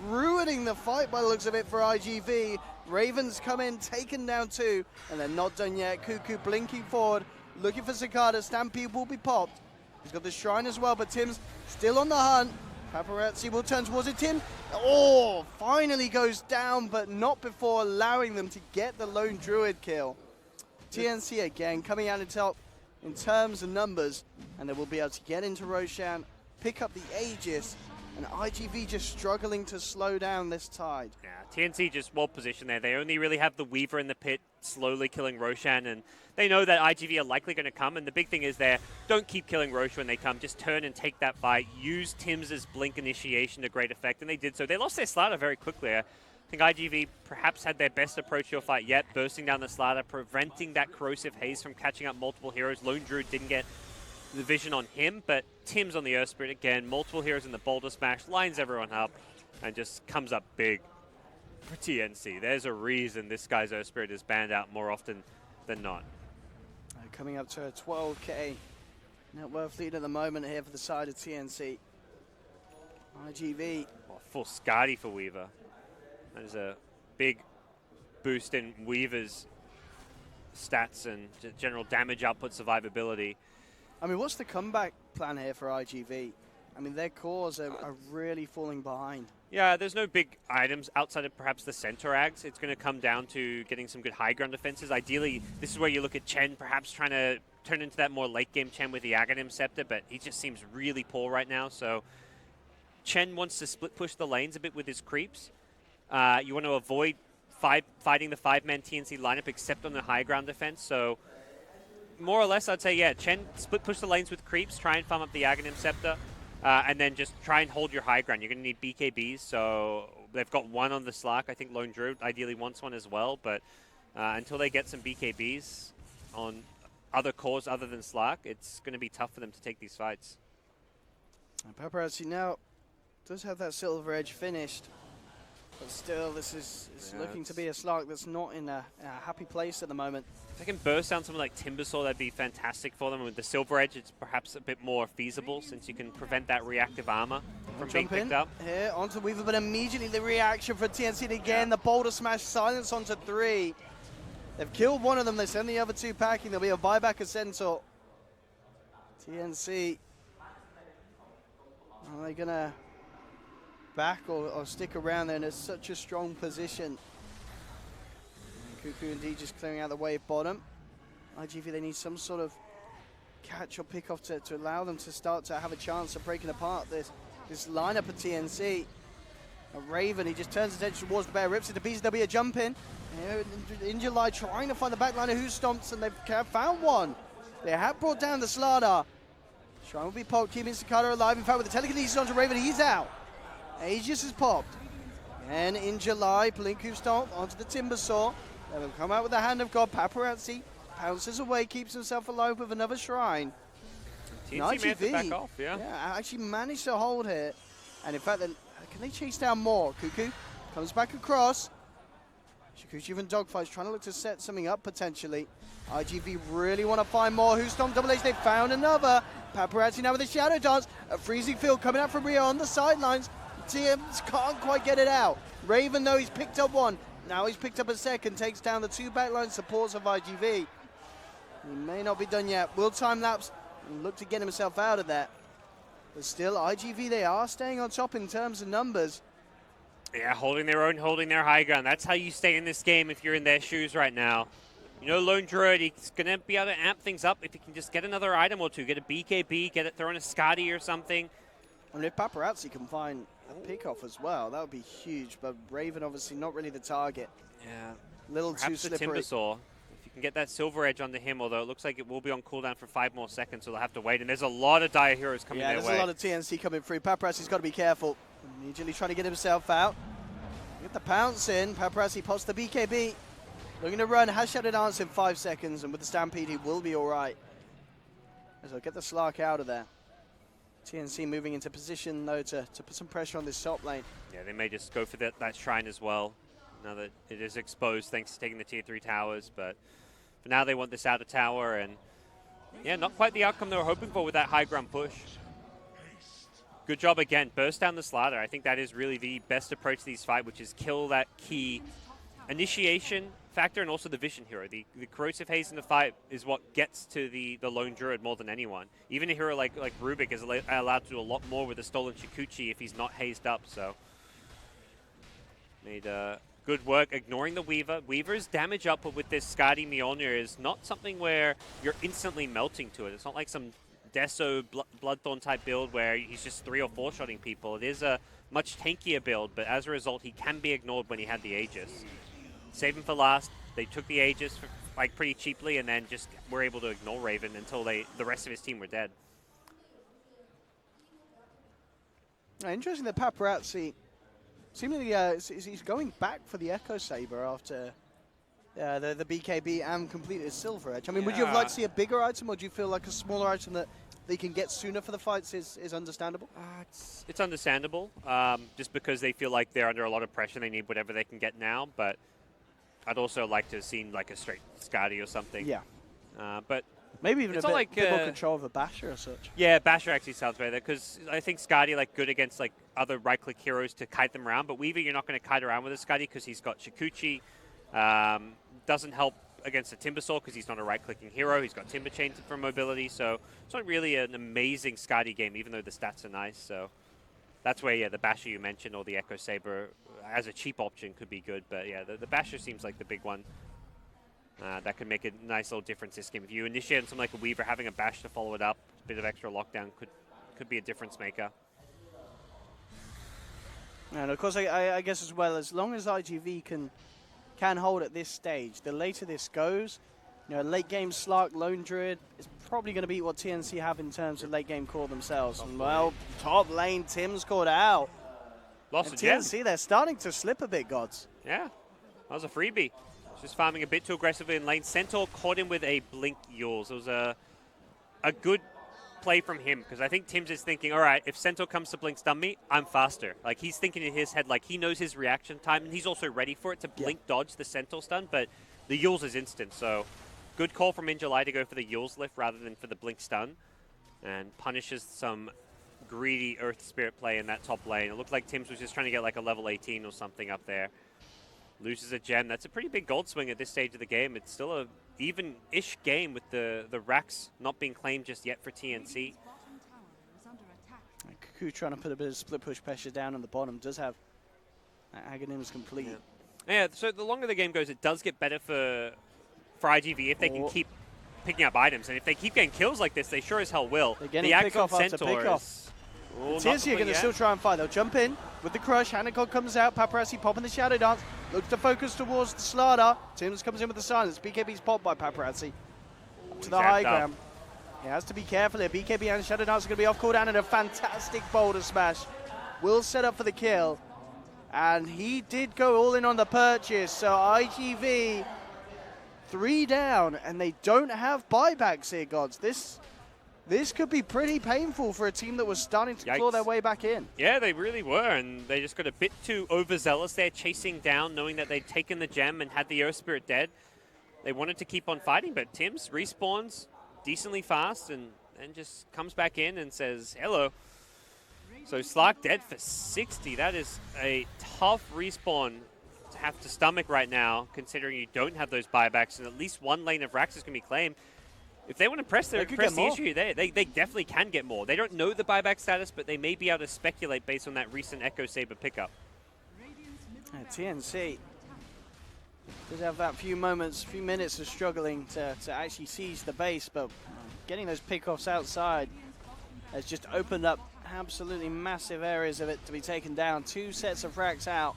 ruining the fight by the looks of it for IGV. Ravens come in, taken down 2, and they're not done yet. Cuckoo blinking forward, looking for Cicada. Stampede will be popped. He's got the Shrine as well, but Tim's still on the hunt. Paparazzi will turn towards it. Tim, finally goes down, but not before allowing them to get the lone Druid kill. TnC again coming out in top in terms of numbers, and they will be able to get into Roshan, pick up the Aegis, and IGV just struggling to slow down this tide.
Yeah, TnC just well positioned there. They only really have the Weaver in the pit, slowly killing Roshan, and they know that IGV are likely going to come, and the big thing is there, don't keep killing Roche when they come, just turn and take that fight, use Tim's blink initiation to great effect, and they did so. They lost their Slider very quickly. I think IGV perhaps had their best approach to a fight yet, bursting down the Slider, preventing that corrosive haze from catching up multiple heroes. Lone Druid didn't get the vision on him, but Tim's on the Earth Spirit again, multiple heroes in the Boulder Smash, lines everyone up, and just comes up big for TnC. There's a reason this guy's Earth Spirit is banned out more often than not.
Coming up to a 12k net worth lead at the moment here for the side of TnC. IGV.
Full Skadi for Weaver. That is a big boost in Weaver's stats and general damage output survivability.
I mean, what's the comeback plan here for IGV? I mean, their cores are really falling behind.
Yeah, there's no big items outside of perhaps the Centaur Ags. It's going to come down to getting some good high ground defenses. Ideally, this is where you look at Chen perhaps trying to turn into that more late game Chen with the Aghanim Scepter, but he just seems really poor right now. So Chen wants to split push the lanes a bit with his creeps. You want to avoid fighting the 5-man TnC lineup except on the high ground defense. So more or less, I'd say, yeah, Chen split push the lanes with creeps, try and farm up the Aghanim Scepter. And then just try and hold your high ground. You're going to need BKBs, so they've got one on the Slark. I think Lone Druid ideally wants one as well, but until they get some BKBs on other cores other than Slark, it's going to be tough for them to take these fights.
And Paparazzi now does have that Silver Edge finished, but still this is looking to be a Slark that's not in a happy place at the moment.
If they can burst down something like Timbersaw, that'd be fantastic for them. And with the Silver Edge, it's perhaps a bit more feasible since you can prevent that reactive armor from being picked up.
Here onto Weaver, but immediately the reaction for TnC again. The Boulder Smash silence onto 3. They've killed one of them. They send the other 2 packing. There'll be a buyback of Centaur. TnC. Are they going to back or stick around there in such a strong position? Cuckoo indeed just clearing out the wave bottom. IGV, they need some sort of catch or pick off to allow them to start to have a chance of breaking apart this lineup of TnC. Raven, he just turns his attention towards the bear, rips it to pieces. There'll be a jump in. In July, trying to find the back line of Who Stomps, and they've found one. They have brought down the Slardar. Shrine will be popped, keeping Cicada alive. In fact, with the telekinesis onto Raven, he's out. Aegis is popped. And in July, Blink Stomp onto the Timbersaw. They will come out with the Hand of God. Paparazzi pounces away, keeps himself alive with another Shrine.
TnC may have to back off, yeah.
Actually managed to hold here. And in fact, can they chase down more? Cuckoo comes back across. Shikuchi even dogfights, trying to look to set something up potentially. IGV really want to find more. Who Stomp Double H? They found another. Paparazzi now with a Shadow Dance. A freezing field coming out from Rio on the sidelines. TMs can't quite get it out. Raven, though, he's picked up one. Now he's picked up a second, takes down the 2 backline supports of IGV. He may not be done yet. Will time lapse and look to get himself out of that. But still, IGV, they are staying on top in terms of numbers.
Yeah, holding their own, holding their high ground. That's how you stay in this game if you're in their shoes right now. You know, Lone Druid, he's going to be able to amp things up if he can just get another item or two, get a BKB, get it thrown a Scotty or something.
And if Paparazzi can find a pick-off as well, that would be huge. But Raven obviously not really the target.
Yeah.
Little too
Perhaps the
slippery.
Timbersaw. If you can get that Silver Edge onto him, although it looks like it will be on cooldown for 5 more seconds, so they'll have to wait. And there's a lot of Dire Heroes coming their way.
Yeah, there's a lot of TnC coming through. Paparazzi's got to be careful. Immediately trying to get himself out. Get the pounce in. Paparazzi pops the BKB. Looking to run. Has Shadow Dance in 5 seconds, and with the Stampede, he will be all right. As he'll get the Slark out of there. TnC moving into position, though, to put some pressure on this top lane.
Yeah, they may just go for that Shrine as well, now that it is exposed thanks to taking the tier 3 towers. But for now, they want this outer tower, and yeah, not quite the outcome they were hoping for with that high ground push. Good job again. Burst down the slider. I think that is really the best approach to these fights, which is kill that key initiation factor and also the Vision Hero. The Corrosive Haze in the fight is what gets to the Lone Druid more than anyone. Even a hero like Rubik is allowed to do a lot more with the Stolen Shikuchi if he's not hazed up. So made good work ignoring the Weaver. Weaver's damage output with this Skadi Mjolnir is not something where you're instantly melting to it. It's not like some Deso Bloodthorn type build where he's just 3 or 4 shotting people. It is a much tankier build, but as a result, he can be ignored when he had the Aegis. Save him for last. They took the Aegis like pretty cheaply, and then just were able to ignore Raven until the rest of his team were dead.
Interesting that Paparazzi seemingly he's going back for the Echo Saber after the BKB and completed his Silver Edge. I mean, would you have liked to see a bigger item, or do you feel like a smaller item that they can get sooner for the fights is understandable?
It's understandable, just because they feel like they're under a lot of pressure. They need whatever they can get now, but I'd also like to have seen like a straight Skadi or something.
Yeah.
But
maybe even
it's
a bit,
like,
bit more control of a Basher or such.
Yeah, Basher actually sounds better, because I think Skadi like good against like other right-click heroes to kite them around, but Weaver you're not going to kite around with a Skadi because he's got Shikuchi. Doesn't help against a Timbersaw because he's not a right-clicking hero. He's got Timber Chain for mobility, so it's not really an amazing Skadi game, even though the stats are nice. So that's where, yeah, the Basher you mentioned or the Echo Saber as a cheap option could be good. But yeah, the Basher seems like the big one that could make a nice little difference this game. If you initiate something like a Weaver, having a Bash to follow it up, a bit of extra lockdown could be a difference maker.
And of course, I guess as well, as long as IGV can hold at this stage, the later this goes, you know, late game Slark, Lone Druid is probably going to beat what TnC have in terms of late game core themselves. And well, top lane, Tim's caught out.
Lost
and
a gem.
TnC, they're starting to slip a bit, Gods.
Yeah, that was a freebie. Just farming a bit too aggressively in lane. Centaur caught him with a Blink Yules. It was a good play from him, because I think Tim's is thinking, all right, if Centaur comes to Blink stun me, I'm faster. Like, he's thinking in his head, like, he knows his reaction time, and he's also ready for it to Blink dodge the Centaur stun, but the Yules is instant, so good call from Injuly to go for the Yules lift rather than for the Blink stun, and punishes some greedy Earth Spirit play in that top lane. It looked like Tim's was just trying to get like a level 18 or something up there. Loses a gem. That's a pretty big gold swing at this stage of the game. It's still a even-ish game with the racks not being claimed just yet for TnC.
Cuckoo trying to put a bit of split push pressure down on the bottom. Does have Aghanim's complete.
Yeah, so the longer the game goes, it does get better for IGV if they can keep picking up items. And if they keep getting kills like this, they sure as hell will.
They're getting
the
pick off after
Centaur
pick off. TnC are going to
yet.
still try and fight. They'll jump in with the crush. Hanacog comes out. Paparazzi popping the Shadow Dance. Looks to focus towards the Slardar. Tim's comes in with the silence. BKB's popped by Paparazzi. Up to the high ground. He has to be careful here. BKB and Shadow Dance are going to be off cooldown, and a fantastic boulder smash will set up for the kill. And he did go all in on the purchase. So IGV 3 down, and they don't have buybacks here, Gods. This could be pretty painful for a team that was starting to claw their way back in.
Yeah, they really were, and they just got a bit too overzealous there, chasing down, knowing that they'd taken the gem and had the Earth Spirit dead. They wanted to keep on fighting, but Tim's respawns decently fast and just comes back in and says, hello. So Slark dead for 60. That is a tough respawn to have to stomach right now, considering you don't have those buybacks, and at least one lane of racks is going to be claimed. If they want to press the issue, they definitely can get more. They don't know the buyback status, but they may be able to speculate based on that recent Echo Saber pickup.
TnC does have that few minutes of struggling to actually seize the base, but getting those pickoffs outside has just opened up absolutely massive areas of it to be taken down. 2 sets of frags out.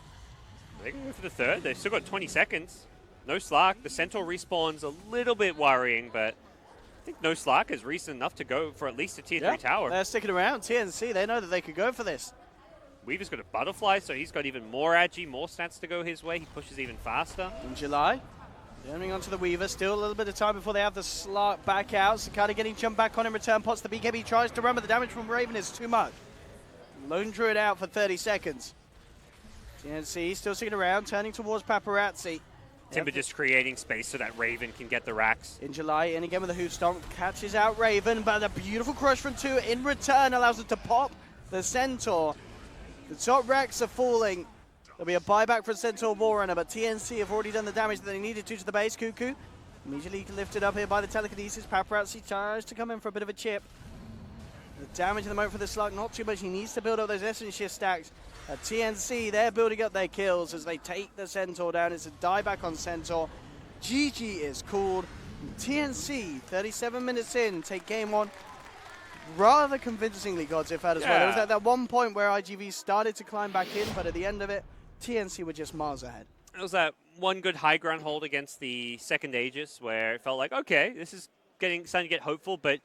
They can go for the third. They've still got 20 seconds. No Slark. The Centaur respawn's a little bit worrying, but I think no Slark is recent enough to go for at least a tier 3 tower.
They're sticking around. TnC, they know that they could go for this.
Weaver's got a butterfly, so he's got even more agi, more stats to go his way. He pushes even faster.
In July, turning onto the Weaver. Still a little bit of time before they have the Slark back out. Sakata getting jumped back on in return. Pots the BKB, tries to run, but the damage from Raven is too much. Lone Druid out for 30 seconds. TnC still sticking around, turning towards Paparazzi.
Timber just creating space so that Raven can get the racks.
In July, in again with a hoof stomp, catches out Raven, but a beautiful crush from 2 in return allows it to pop the Centaur. The top racks are falling. There'll be a buyback for Centaur Warrunner, but TnC have already done the damage that they needed to the base. Cuckoo immediately lifted up here by the telekinesis. Paparazzi tries to come in for a bit of a chip. The damage at the moment for the Slug, not too much. He needs to build up those essence shift stacks. At TnC, they're building up their kills as they take the Centaur down. It's a dieback on Centaur. GG is called. TnC, 37 minutes in, take game 1. Rather convincingly, Gods, if that as well. There was that one point where IGV started to climb back in, but at the end of it, TnC were just miles ahead.
It was that one good high ground hold against the second Aegis where it felt like, okay, this is starting to get hopeful, but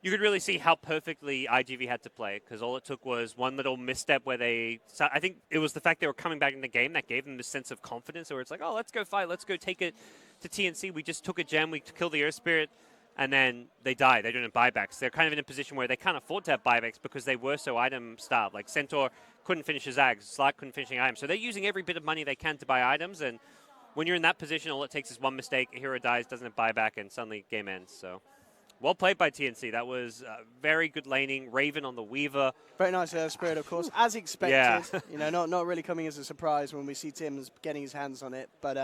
you could really see how perfectly IGV had to play, because all it took was one little misstep where I think it was the fact they were coming back in the game that gave them this sense of confidence where it's like, oh, let's go fight, let's go take it to TnC. We just took a gem, we killed the Earth Spirit, and then they die. They're doing buybacks. They're kind of in a position where they can't afford to have buybacks because they were so item-starved. Like Centaur couldn't finish his Zags, Slark couldn't finish any items. So they're using every bit of money they can to buy items, and when you're in that position, all it takes is one mistake, a hero dies, doesn't have buyback, and suddenly game ends. So well played by TnC. That was very good laning. Raven on the Weaver.
Very nice Spirit, of course, as expected.
Yeah.
You know, not really coming as a surprise when we see Tim's getting his hands on it. But,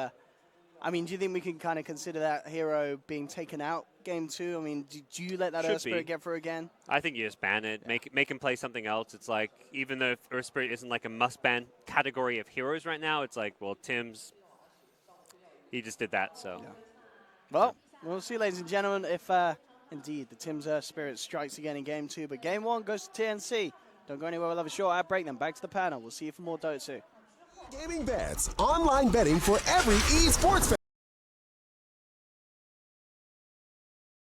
I mean, do you think we can kind of consider that hero being taken out game 2? I mean, do you let that Earth Spirit get through again?
I think you just ban it.
Yeah.
Make him play something else. It's like, even though Earth Spirit isn't like a must-ban category of heroes right now, it's like, well, he just did that, so.
Yeah. Well, we'll see, ladies and gentlemen, if indeed the Tim's Earth Spirit strikes again in game 2. But game 1 goes to TnC. Don't go anywhere. We'll have a short ad break, then back to the panel. We'll see you for more Dota 2.
Gaming Bets, online betting for every esports fan.